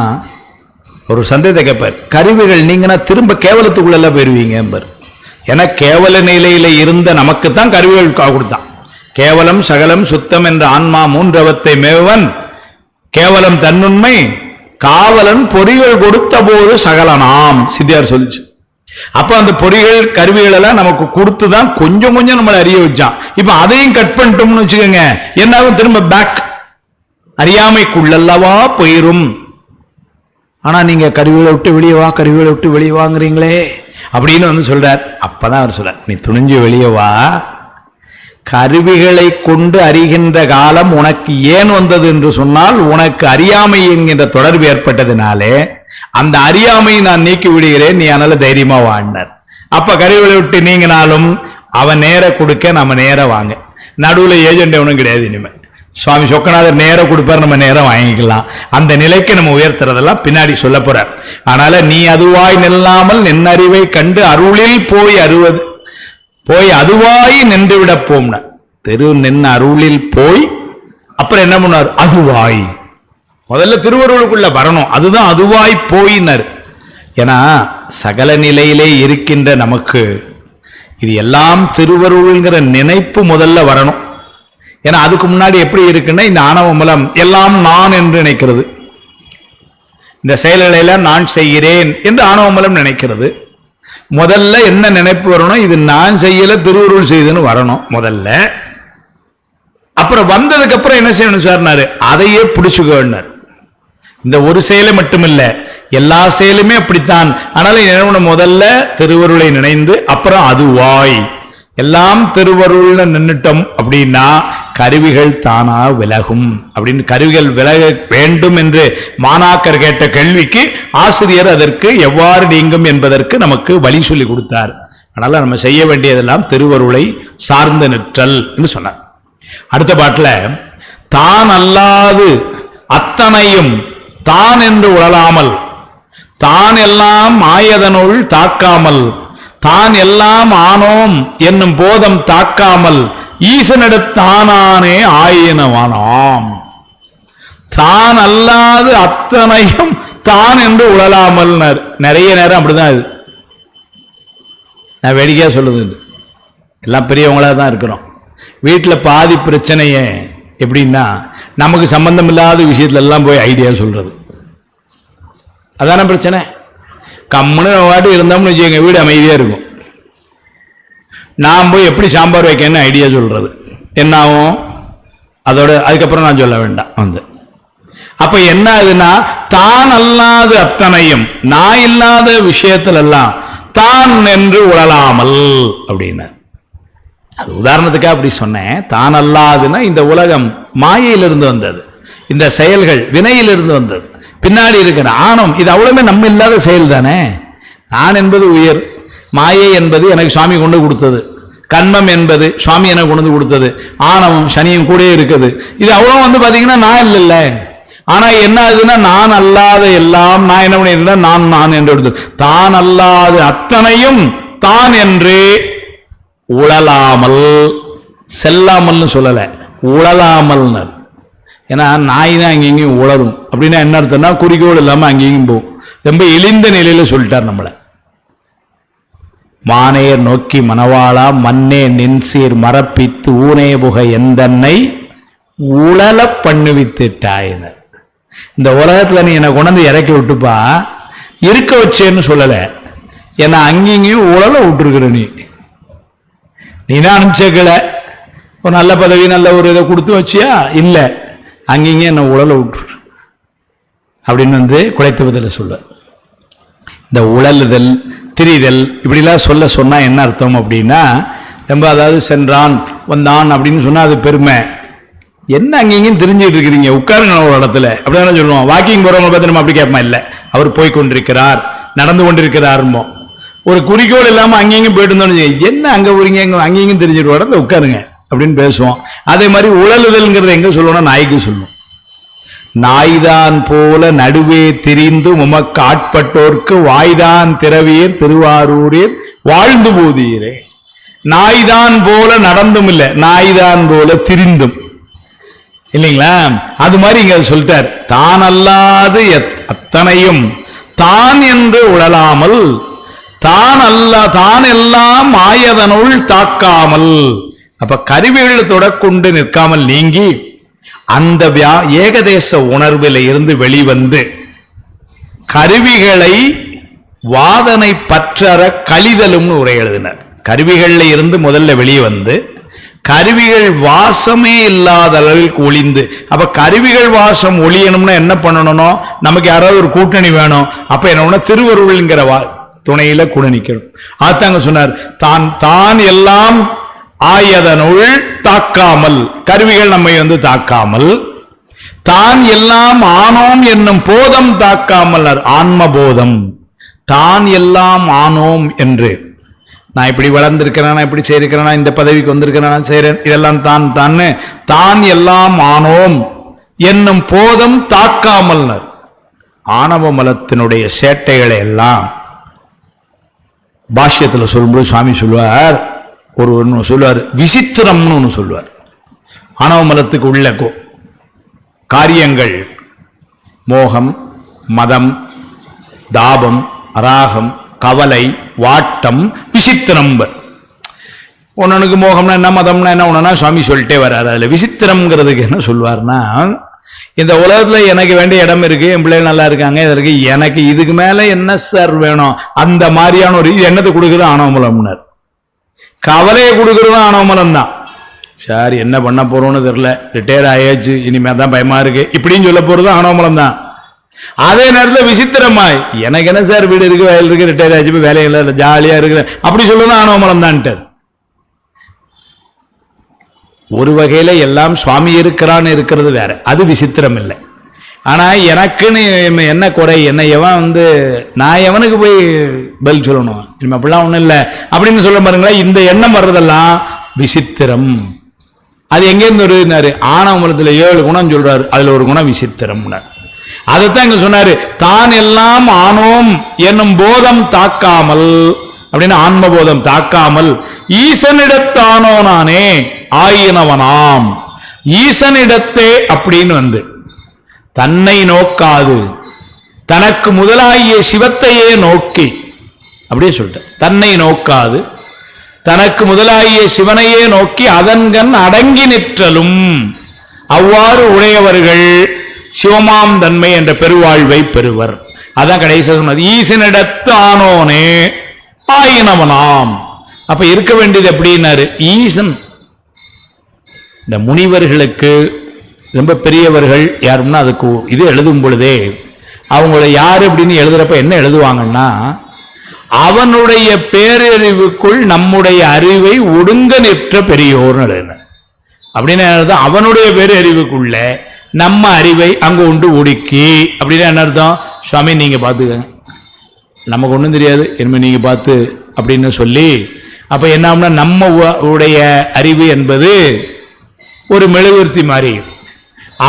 ஒரு சந்தேகத்தை கேட்பார். கருவிகள் நீங்கினா திரும்ப கேவலத்துக்குள்ள போயிருவீங்க என்பர். ஏன்னா கேவல நிலையில இருந்த நமக்கு தான் கருவிகள் கொடுத்தான். கேவலம் சகலம் சுத்தம் என்ற ஆன்மா மூன்றவத்தை மேவன் கேவலம் தன்னுண்மை காவலன் பொறிகள் கொடுத்த போது சகலனாம் சித்தியார் சொல்லிச்சு. அப்ப அந்த பொறிகள் கருவிகள் எல்லாம் நமக்கு கொடுத்துதான் கொஞ்சம் கொஞ்சம் நம்மளை அறிய வச்சான். இப்ப அதையும் கட் பண்ணிட்டோம்னு வச்சுக்கோங்க, என்னாகும்? திரும்ப பேக் அறியாமைக்குள்ளல்லவா போயிரும். ஆனா நீங்க கருவிகளை விட்டு வெளியே வா, கருவிகளை விட்டு வெளியே வாங்குறீங்களே அப்படின்னு வந்து சொல்றார். அப்பதான் அவர் சொல்றார், நீ துணிஞ்சு வெளியே வா. கருவிகளை கொண்டு அறிகின்ற காலம் உனக்கு ஏன் வந்தது என்று சொன்னால் உனக்கு அறியாமை என்கின்ற தொடர்பு ஏற்பட்டதினாலே அந்த அறியாமையை நான் நீக்கி விடுகிறேன், நீ அதனால தைரியமா வாழ்னார். அப்ப கருவிகளை விட்டு நீங்கினாலும் அவன் நேர கொடுக்க நம்ம நேர வாங்க. நடுவில் ஏஜென்ட் ஒன்றும் கிடையாது. இனிமே சுவாமி சொக்கநாதர் நேர கொடுப்பார், நம்ம நேரம் வாங்கிக்கலாம். அந்த நிலைக்கு நம்ம உயர்த்துறதெல்லாம் பின்னாடி சொல்ல போறார். அதனால நீ அதுவாய் நில்லாமல் நின்னறிவை கண்டு அருளில் போய் அதுவாய் நின்று விட போம்ன. திரு நின் அருளில் போய் அப்புறம் என்ன பண்ணார்? அதுவாய் முதல்ல திருவருளுக்குள்ள வரணும். அதுதான் அதுவாய் போயினர். ஏன்னா சகல நிலையிலே இருக்கின்ற நமக்கு இது எல்லாம் திருவருள்ங்கிற நினைப்பு முதல்ல வரணும். ஏன்னா அதுக்கு முன்னாடி எப்படி இருக்குன்னா இந்த ஆணவ மூலம் எல்லாம் நான் என்று நினைக்கிறது. இந்த செயல்களெல்லாம் நான் செய்கிறேன் என்று ஆணவ மூலம் நினைக்கிறது. முதல்ல என்ன நினைப்பு வரணும்? இது நான் செய்யல திருவருள் செய்துன்னு வரணும் முதல்ல. அப்புறம் வந்ததுக்கு அப்புறம் என்ன செய்யணும் சார்னாரு? அதையே பிடிச்சுக்கோன்னார். இந்த ஒரு செயலை மட்டுமில்ல, எல்லா செயலுமே அப்படித்தான். அதனால என்ன முதல்ல திருவருளை நினைந்து அப்புறம் அதுவாய் எல்லாம் திருவருள்னு நின்னுட்டோம் அப்படின்னா கருவிகள் தானா விலகும். அப்படின்னு கருவிகள் விலக வேண்டும் என்று மாணாக்கர் கேட்ட கேள்விக்கு ஆசிரியர் அதற்கு எவ்வாறு நீங்கும் என்பதற்கு நமக்கு வழி சொல்லி கொடுத்தார். அதனால நம்ம செய்ய வேண்டியதெல்லாம் திருவருளை சார்ந்து நிற்றல் என்று சொன்னார். அடுத்த பாட்டில் தான் அல்லாது அத்தனையும் தான் என்று உழலாமல் தான் எல்லாம் ஆயதனுள் தாக்காமல் தான் எல்லாம் ஆனோம் என்னும் போதம் தாக்காமல் ஈசனிடத்தானே ஆயினவானாம். தான் அல்லாது அத்தனையும் தான் என்று உழலாமல். நிறைய நேரம் அப்படிதான் இது. நான் வேடிக்கையா சொல்லுது, எல்லாம் பெரியவங்களா தான் இருக்கிறோம். வீட்டில் பாதி பிரச்சனையே எப்படின்னா நமக்கு சம்பந்தம் இல்லாத விஷயத்துல எல்லாம் போய் ஐடியா சொல்றது. அதான பிரச்சனை. கம்முன்னு வாட்டி இருந்தோம்னு வச்சுக்கோங்க, வீடு அமைதியா இருக்கும். நான் போய் எப்படி சாம்பார் வைக்கணும்னு ஐடியா சொல்றது என்ன ஆகும்? அதோட அதுக்கப்புறம் நான் சொல்ல வேண்டாம் வந்து. அப்ப என்ன ஆகுதுன்னா தான் அல்லாத அத்தனையும் நான் இல்லாத விஷயத்துல எல்லாம் தான் என்று உழலாமல் அப்படின்னா. அது உதாரணத்துக்காக அப்படி சொன்னேன். தான் அல்லாதுன்னா இந்த உலகம் மாயையிலிருந்து வந்தது, இந்த செயல்கள் வினையிலிருந்து வந்தது, பின்னாடி இருக்கிற ஆணவம். இது அவ்வளவுமே நம்ம இல்லாத செயல் தானே. நான் என்பது உயர், மாயை என்பது எனக்கு சுவாமி கொண்டு கொடுத்தது, கண்மம் என்பது சுவாமி எனக்கு கொண்டு கொடுத்தது, ஆணவம் சனியும் கூட இருக்குது. இது அவ்வளோ வந்து பார்த்தீங்கன்னா நான் இல்லைல்ல. ஆனா என்ன ஆகுதுன்னா, நான் அல்லாத எல்லாம் நான் என்ன பண்ணியிருந்தேன், நான் என்று எடுத்து தான் அல்லாத அத்தனையும் தான் என்று உழலாமல், செல்லாமல்னு சொல்லல, உழலாமல். ஏன்னா நாய் தான் அங்கேயும் உளரும் அப்படின்னா என்ன அர்த்தம்னா, குறிக்கோள் இல்லாம அங்கேயும் போகும். ரொம்ப இழிந்த நிலையில சொல்லிட்டார் நம்மள. மானையர் நோக்கி மணவாளா மண்ணே நின்சீர் மரப்பித்து ஊனே புக எந்தன்னை உழல பண்ணுவித்துட்டாயினர். இந்த உலகத்துல நீ என்னை கொண்டு இறக்கி விட்டுப்பா, இருக்க வச்சேன்னு சொல்லல, ஏன்னா அங்கேயும் உழல விட்டுருக்குற நீ தான் அனுப்பிச்சக்கல. ஒரு நல்ல பதவி நல்ல ஒரு இதை கொடுத்து வச்சியா? இல்லை, அங்கேயும் என்ன உழல விட்டுரு அப்படின்னு குலைத்த பதில் சொல்ல. இந்த உழலுதல் திரிதல் இப்படிலாம் சொன்னா என்ன அர்த்தம் அப்படின்னா, ரொம்ப அதாவது சென்றான் வந்தான் அப்படின்னு சொன்னா அது பெருமை. என்ன அங்கேயும் தெரிஞ்சுட்டு இருக்கிறீங்க, உட்காருங்க ஒரு இடத்துல அப்படிதானே சொல்லுவோம். வாக்கிங் போறவங்க பார்த்து நம்ம அப்படி கேட்போம், இல்லை அவர் போய் கொண்டிருக்கிறார் நடந்து கொண்டிருக்கிறாருமோ. ஒரு குறிக்கோள் இல்லாம அங்கேயும் போயிட்டு இருந்தோம்னு, என்ன அங்க போறீங்க அங்கேயும் தெரிஞ்சுட்டு இடத்துல உட்காருங்க அப்படின்னு பேசுவோம். அதே மாதிரி உழலுதல்ங்கிறத எங்க சொல்லுவோம்னா நாய்க்கு சொல்லுவோம். நாய்தான் போல நடுவே திரிந்து உமக்கு ஆட்பட்டோர்க்கு வாய்தான் திரவீர் திருவாரூரில் வாழ்ந்து போதீரே. நாய்தான் போல நடந்தும் இல்லை, நாய்தான் போல திரிந்தும் இல்லைங்களா? அது மாதிரி இங்க சொல்லிட்டார், தான் அல்லாது அத்தனையும் தான் என்று உழலாமல், தான் எல்லாம் ஆயதனுள் தாக்காமல். அப்ப கருவிகள் தொடக்கொண்டு நிற்காமல் நீங்கி அந்த ஏகதேச உணர்வில் இருந்து வெளிவந்து கருவிகளை வாதனை பற்றற கழிதலும்னு உரை எழுதினார். கருவிகள்ல இருந்து முதல்ல வெளியே வந்து கருவிகள் வாசமே இல்லாத அளவில் ஒளிந்து, அப்ப கருவிகள் வாசம் ஒளியணும்னா என்ன பண்ணணும், நமக்கு யாராவது ஒரு கூட்டணி வேணும். அப்ப என்ன திருவருள்ங்கிற துணையில கூட நிக்கணும். அதாங்க சொன்னார், தான் எல்லாம் ஆயதனுள் தாக்காமல், கருவிகள் நம்மை தாக்காமல், தான் எல்லாம் ஆனோம் என்னும் போதம் தாக்காமல், ஆன்ம போதம். தான் எல்லாம் ஆனோம் என்று, நான் இப்படி வளர்ந்திருக்கிறேன், இப்படி செய்திருக்கிறேன், இந்த பதவிக்கு வந்திருக்கிறேன், செய்கிறேன், இதெல்லாம் தான் எல்லாம் ஆனோம் என்னும் போதம் தாக்காமல். ஆணவ மலத்தினுடைய சேட்டைகளை எல்லாம் பாஷ்யத்தில் சொல்லும்போது சுவாமி சொல்லுவார், ஒன்று சொல்லுவார், விசித்திரம்னு ஒன்று சொல்லுவார். ஆணவ மலத்துக்கு உள்ள காரியங்கள் மோகம், மதம், தாபம், ராகம், கவலை, வாட்டம், விசித்திரம். ஒன்னுக்கு மோகம்னா என்ன, மதம்னா என்ன, ஒன்றுனா சுவாமி சொல்லிட்டே வர்றாரு. அதில் விசித்திரம்ங்கிறதுக்கு என்ன சொல்வார்னா, இந்த உலகத்துல எனக்கு வேண்டிய இடம் இருக்கு, என் பிள்ளைகள் நல்லா இருக்காங்க, இதற்கு எனக்கு இதுக்கு மேல என்ன சார் வேணும், அந்த மாதிரியான ஒரு எண்ணத்தை கொடுக்குறது ஆணவமலம்னார். கவலையை கொடுக்கறது ஆணவமலம் தான். சார் என்ன பண்ண போறோம்னு தெரியல, ரிட்டையர் ஆயாச்சு, இனிமே தான் பயமா இருக்கு, இப்படின்னு சொல்ல போறது ஆணவமலம் தான். அதே நேரத்தில் விசித்திரமாய், எனக்கு என்ன சார் வீடு இருக்கு, வயல் இருக்கு, ரிட்டையர் ஆச்சு, வேலையில் ஜாலியா இருக்கு, அப்படி சொல்றது ஆணவமலம் தான்ட்டார். ஒரு வகையில எல்லாம் சுவாமி இருக்கிறது வேற, அது விசித்திரம் இல்லை. ஆனா எனக்குன்னு என்ன குறை, என்ன எவன் நான் எவனுக்கு போய் பதில் சொல்லணும், இனிமே அப்படிலாம் ஒண்ணும் இல்லை அப்படின்னு சொல்ல பாருங்களேன். இந்த எண்ணம் வர்றதெல்லாம் விசித்திரம். அது எங்கேருந்து வருதுன்னாரு, ஆணவ மலத்துல 7 குணம் சொல்றாரு, அதுல ஒரு குணம் விசித்திரம். அதைத்தான் இங்க சொன்னாரு, தான் எல்லாம் ஆனோம் என்னும் போதம் தாக்காமல் அப்படின்னு, ஆன்ம போதம் தாக்காமல், ஈசனிடத்தானோ நானே ஆயினவனாம். ஈசனிடத்தே அப்படின்னு தன்னை நோக்காது, தனக்கு முதலாகிய சிவத்தையே நோக்கி, அப்படியே சொல்லிட்டேன், தன்னை நோக்காது தனக்கு முதலாகிய சிவனையே நோக்கி அதன்கண் அடங்கி நிற்றலும். அவ்வாறு உடையவர்கள் சிவமாம் தன்மை என்ற பெருவாழ்வை பெறுவர். அதான் கடைசி சொன்னது, ஈசனிடத்து ஆனோனே ஆயினவனாம். அப்ப இருக்க வேண்டியது எப்படின்னாரு, ஈசன். இந்த முனிவர்களுக்கு ரொம்ப பெரியவர்கள் யாருன்னா அதுக்கு இது எழுதும் பொழுதே அவங்கள யாரு அப்படின்னு எழுதுறப்ப என்ன எழுதுவாங்கன்னா, அவனுடைய பேரறிவுக்குள் நம்முடைய அறிவை ஒடுங்க நிற்ற பெரியோர்னு அப்படின்னு, அவனுடைய பேரறிவுக்குள்ள நம்ம அறிவை அங்க ஒன்று ஒடுக்கி, அப்படின்னு என்ன அர்த்தம், சுவாமி நீங்க பார்த்துக்கங்க, நமக்கு ஒன்றும் தெரியாது, இனிமே நீங்க பார்த்து அப்படின்னு சொல்லி, அப்ப என்ன நம்ம உடைய அறிவு என்பது ஒரு மெழுகுவர்த்தி மாதிரி,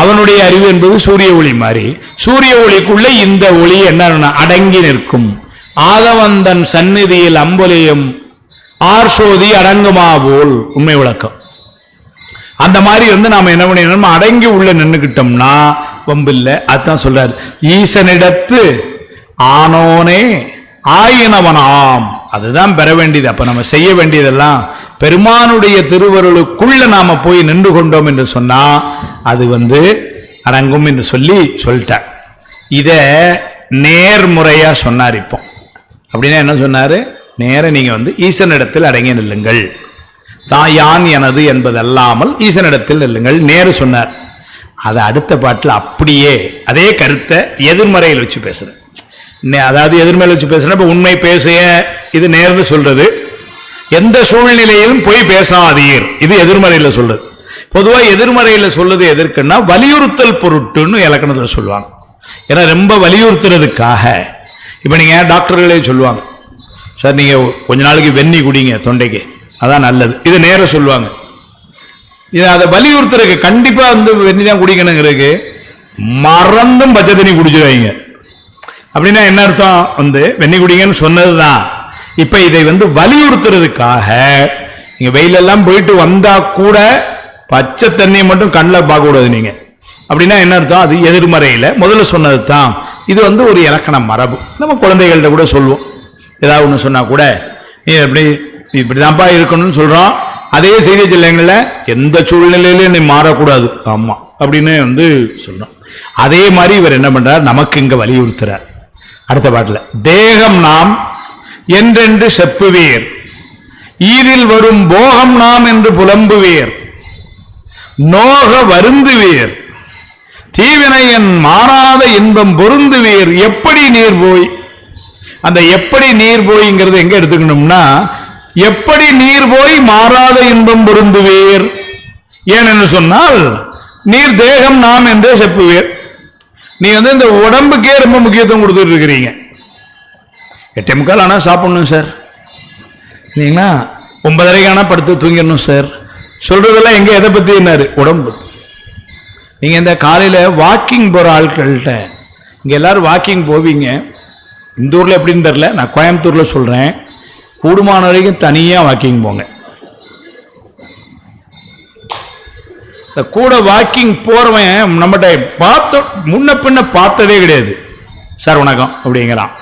அவனுடைய அறிவு என்பது சூரிய ஒளி மாதிரி. சூரிய ஒளிக்குள்ள இந்த ஒளி என்ன அடங்கி நிற்கும். ஆதவந்தன் சந்நிதியில் அம்புலியும் ஆர்சோதி அடங்குமா போல். உண்மை விளக்கம். அந்த மாதிரி நாம என்ன பண்ணணும், அடங்கி உள்ள நின்றுக்கிட்டோம்னா வம்பு இல்லை. அதுதான் சொல்றாரு, ஈசனிடத்து ஆனோனே ஆயினவனாம். அதுதான் பெற வேண்டியது. அப்ப நம்ம செய்ய வேண்டியதெல்லாம் பெருமானுடைய திருவருளுக்குள்ள நாம போய் நின்று கொண்டோம் என்று சொன்னா அது அடங்கும் என்று சொல்லிட்டார். இத நேர்முறையா சொன்னார். இப்போ அப்படின்னா என்ன சொன்னாரு, நேர நீங்க ஈசனிடத்தில் அடங்கி நில்லுங்கள், தாயான் எனது என்பதல்லாமல் ஈசனிடத்தில் நில்லுங்கள் நேரு சொன்னார். அதை அடுத்த பாட்டில் அப்படியே அதே கருத்தை எதிர்மறையில் வச்சு பேசுறேன். அதாவது எதிர்மறையில் வச்சு பேசுறேன். இப்போ உண்மை பேசிய இது நேர்னு சொல்றது, எந்த சூழ்நிலையிலும் போய் பேசாதீர், இது எதிர்மறையில் சொல்றது. பொதுவாக எதிர்மறையில் சொல்றது எதற்குன்னா வலியுறுத்தல் பொருட்டுன்னு இலக்கணத்தில் சொல்லுவாங்க. ஏன்னா ரொம்ப வலியுறுத்துறதுக்காக. இப்போ நீங்க டாக்டர்களே சொல்லுவாங்க, சார் நீங்க கொஞ்ச நாளைக்கு வெந்நி குடிங்க தொண்டைக்கு, அதான் நல்லது. இது நேர சொல்லுவாங்க. இது அதை வலியுறுத்துறதுக்கு கண்டிப்பா வெந்நி தான் குடிக்கணுங்கிறதுக்கு மறந்தும் பச்சை தண்ணி குடிச்சிருவாங்க. அப்படின்னா என்ன அர்த்தம், வெந்நி குடிங்கன்னு சொன்னதுதான். இப்ப இதை வலியுறுத்துறதுக்காக நீங்க வெயிலெல்லாம் போயிட்டு வந்தா கூட பச்சை தண்ணியை மட்டும் கண்ணில் பார்க்க கூடாது நீங்க. அப்படின்னா என்ன அர்த்தம், அது எதிர்மறையில முதல்ல சொன்னது தான். இது ஒரு இலக்கண மரபு. நம்ம குழந்தைகள்கிட்ட கூட சொல்லுவோம், ஏதாவது ஒன்று சொன்னா கூட நீ இப்படிதான்ப்பா இருக்கணும்னு சொல்றோம். அதே செய்தி சிலைங்கள்ல எந்த சூழ்நிலையிலும் நீ மாறக்கூடாது, ஆமா அப்படின்னு சொல்றோம். அதே மாதிரி இவர் என்ன பண்றார், நமக்கு இங்க வலியுறுத்துறார். அடுத்த பாட்டில், தேகம் நாம் என்றென்று செப்புவீர், ஈதில் வரும் போகம் நாம் என்று புலம்புவீர், நோக வருந்துவீர், தீவினையன் மாறாத இன்பம் பொருந்துவீர், எப்படி நீர் போய். அந்த எப்படி நீர் போய்ங்கிறது எங்க எடுத்துக்கணும்னா, எப்படி நீர் போய் மாறாத இன்பம் பொருந்துவீர். ஏனென்று சொன்னால் நீர் தேகம் நாம் என்றே செப்புவீர். நீ இந்த உடம்புக்கே ரொம்ப முக்கியத்துவம் கொடுத்துட்டு இருக்கிறீங்க. 8:45 ஆனா சாப்பிடணும் சார், இல்லைங்களா? 9:30 ஆனா படுத்து தூங்கிடணும் சார். சொல்றதெல்லாம் எங்க எதை பத்தி என்னாரு, உடம்பு. நீங்க இந்த காலையில வாக்கிங் போற ஆட்கள்கிட்ட, இங்க எல்லாரும் வாக்கிங் போவீங்க. இந்த ஊர்ல எப்படின்னு தெரியல, நான் கோயம்புத்தூர்ல சொல்றேன், கூடுமான வரைக்கும் தனியா வாக்கிங் போங்க. கூட வாக்கிங் போறவன் நம்மகிட்ட பார்த்த முன்ன பின்ன பார்த்ததே கிடையாது. சார் வணக்கம் அப்படிங்கிறான்.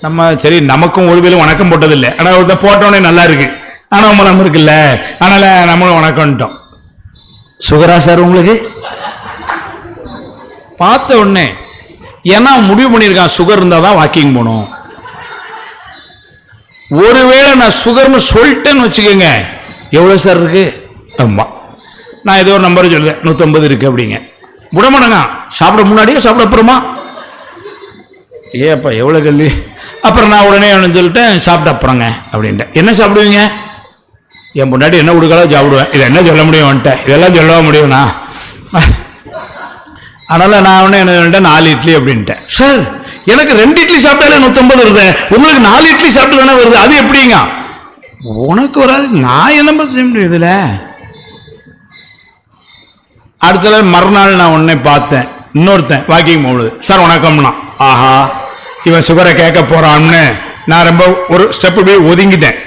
நம்ம சரி நமக்கும் ஒரு வேலை வணக்கம் போட்டதில்லை, ஆனால் ஒருத்தர் போட்டோன்னே நல்லா இருக்கு, ஆனால் நம்ம இருக்குல்ல, அதனால நம்மளும் வணக்கம்ட்டோம். சுகரா சார் உங்களுக்கு பார்த்த உடனே, ஏன்னா முடிவு பண்ணியிருக்கான் சுகர் இருந்தால் தான் வாக்கிங் போகணும். ஒருவேளை நான் சுகர்னு சொல்லிட்டேன்னு வச்சுக்கோங்க, எவ்வளோ சார் இருக்கு, ஆமா நான் ஏதோ ஒரு நம்பர் சொல்லுவேன், 150 இருக்கு அப்படிங்க. விடமாட்டேங்க, சாப்பிட முன்னாடியே சாப்பிட அப்புறமா, ஏப்பா எவ்வளோ கல்வி. அப்புறம் நான் உடனே என்ன சொல்லிட்டேன், சாப்பிட்ட அப்புறங்க அப்படின்ட்டேன். என்ன சாப்பிடுவீங்க, என் முன்னாடி என்ன கொடுக்கலாம் சாப்பிடுவேன். இதை என்ன சொல்ல முடியும் வந்துட்டேன், இதெல்லாம் சொல்லவா முடியும்ண்ணா. அதனால நான் உடனே என்ன சொல்லிட்டேன், 4 இட்லி அப்படின்ட்டேன். சார் எனக்கு 2 இட்லி சாப்பிட்டாலே 150 வருது, உங்களுக்கு 4 இட்லி சாப்பிட்டு தானே வருது, அது எப்படிங்க? உனக்கு வராது, நான் என்ன செய்ய முடியும் இதுல. அடுத்த மறுநாள் நான் உடனே பார்த்தேன், இன்னொருத்தன் வாக்கிங் போகுது, சார் வணக்கம்னா. ஆஹா இவன் சுகரை கேட்க போறான்னு நான் ரொம்ப ஒரு ஸ்டெப் போய் ஒதுங்கிட்டேன்.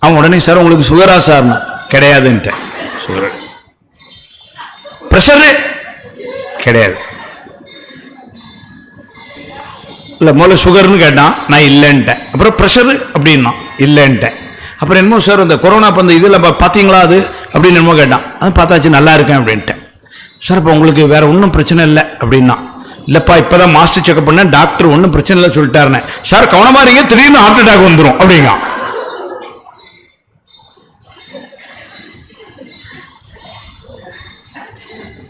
அவன் உடனே சார் உங்களுக்கு சுகரா சார்னா, கிடையாதுன்ட்டேன். சுகர் பிரஷரு கிடையாது. இல்லை முதல்ல சுகர்னு கேட்டான், நான் இல்லைன்ட்டேன். அப்புறம் ப்ரெஷரு அப்படின்னா இல்லைன்ட்டேன். அப்புறம் என்னமோ சார் இந்த கொரோனா இப்போ இந்த இதில் பார்த்தீங்களா அது அப்படின்னு என்னமோ கேட்டான். அது பார்த்தாச்சு நல்லா இருக்கேன் அப்படின்ட்டேன். சார் இப்போ உங்களுக்கு வேற ஒன்றும் பிரச்சனை இல்லை அப்படின்னா, இல்லைப்பா இப்போதான் மாஸ்டர் செக்அப் பண்ண, டாக்டர் ஒன்றும் பிரச்சனை இல்லை சொல்லிட்டாருன்னு. சார் கவனமா இருங்க, திடீர்னு ஹார்ட் அட்டாக் வந்துடும் அப்படிங்க.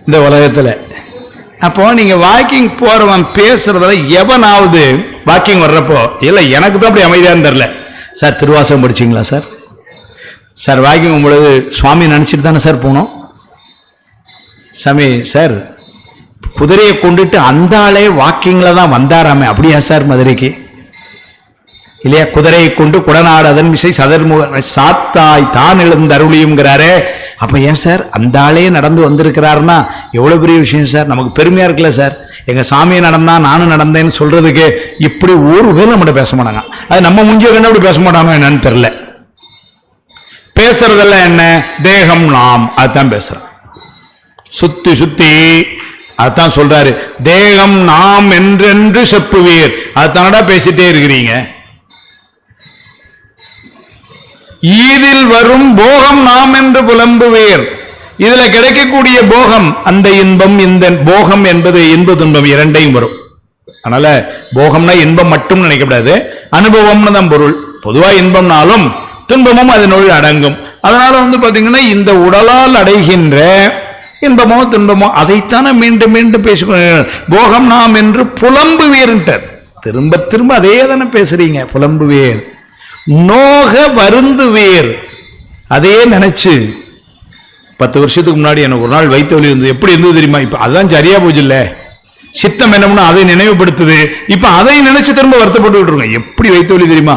இந்த உலகத்தில் அப்போ நீங்க வாக்கிங் போறவன் பேசுறதுல எவனாவது வாக்கிங் வர்றப்போ, இல்லை எனக்கு தான் அப்படி அமைதியான்னு தெரியல, சார் திருவாசகம் படிச்சிங்களா சார், சார் வாக்கிங் பொழுது சுவாமி நினச்சிட்டு தானே சார் போனோம், சாமி சார் குதிரையை கொண்டுட்டு அந்த ஆளே வாக்கிங்ல தான் வந்தாராமே, அப்படியா சார் மதுரைக்கு, இல்லையா? குதிரையை கொண்டு குடநாடு அதன் மிசை சதர்முக சாத்தாய் தான் எழுந்து அருளியும்ங்கிறாரே, அப்போ ஏன் சார் அந்த ஆளே நடந்து வந்திருக்கிறாருன்னா எவ்வளோ பெரிய விஷயம் சார், நமக்கு பெருமையாக இருக்குல்ல சார். எங்கள் சாமியை நடந்தா நானும் நடந்தேன்னு சொல்கிறதுக்கு இப்படி ஒரு பேர் நம்மகிட்ட பேச மாட்டாங்க. அது நம்ம முஞ்சிய கண்டு அப்படி பேச மாட்டாங்க என்னன்னு தெரில. பேசுறதெல்லாம் என்ன, தேகம் நாம், அதுதான் பேசுகிறோம். சுத்தி சுத்தி அதுதான் சொல்றாரு, தேகம் நாம் என்றென்று செப்புவீர். அதுதானடா பேசிட்டே இருக்கிறீங்க. ஈதில் வரும் போகம் நாம் என்று புலம்புவீர். இதுல கிடைக்கக்கூடிய போகம், அந்த இன்பம், இந்த போகம் என்பது இன்ப துன்பம் இரண்டையும் வரும். அதனால போகம்னா இன்பம் மட்டும் நினைக்கப்படாது, அனுபவம்னு தான் பொருள். பொதுவா இன்பம்னாலும் துன்பமும் அதனுள் அடங்கும். அதனால பாத்தீங்கன்னா இந்த உடலால் அடைகின்ற இன்பமோ துன்பமோ அதைத்தானே மீண்டும் மீண்டும் பேசிக்கொள்ள. போகம் நாம் என்று புலம்புவீர்ன்றார். திரும்ப திரும்ப அதே தானே பேசுறீங்க, புலம்புவீர். நோக வருந்துவீர். அதே நினைச்சு 10 வருஷத்துக்கு முன்னாடி எனக்கு ஒரு நாள் வயிற்று வலி இருந்தது, எப்படி இருந்தது தெரியுமா, இப்ப அதான் சரியா போச்சு இல்ல, சித்தம் என்னம்னா அதை நினைவுபடுத்துது. இப்ப அதை நினைச்சு திரும்ப வருத்தப்பட்டு விட்டுருங்க. எப்படி வயிற்று வலி தெரியுமா,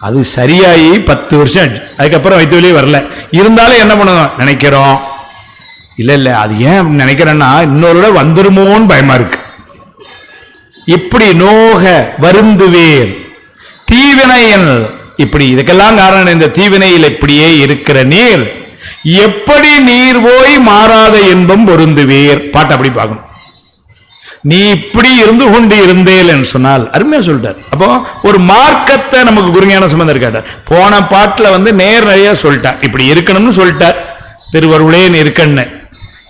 அது சரியாயி 10 வருஷம் ஆச்சு, அதுக்கப்புறம் வயிற்று வலியே வரல. இருந்தாலும் என்ன பண்ணுவோம், நினைக்கிறோம். இல்ல இல்ல அது ஏன் நினைக்கிறேன்னா இன்னொரு வந்துருமோன்னு பயமா இருக்கு. இப்படி நோக வருந்துவேர். தீவினையில் இப்படி இதுக்கெல்லாம் காரணம் இந்த தீவினையில் இப்படியே இருக்கிற நீர் எப்படி நீர் போய் மாறாத இன்பம் பொருந்துவீர். பாட்டு அப்படி பார்க்கணும். நீ இப்படி இருந்து கொண்டு இருந்தேல் என்று சொன்னால் அருமையா சொல்லிட்டார். அப்போ ஒரு மார்க்கத்தை நமக்கு குருஞான சம்பந்தர் கேட்டார். போன பாட்டுல நேரடியா சொல்லிட்டார், இப்படி இருக்கணும்னு சொல்லிட்டார், திருவருளே இருக்கன்னு.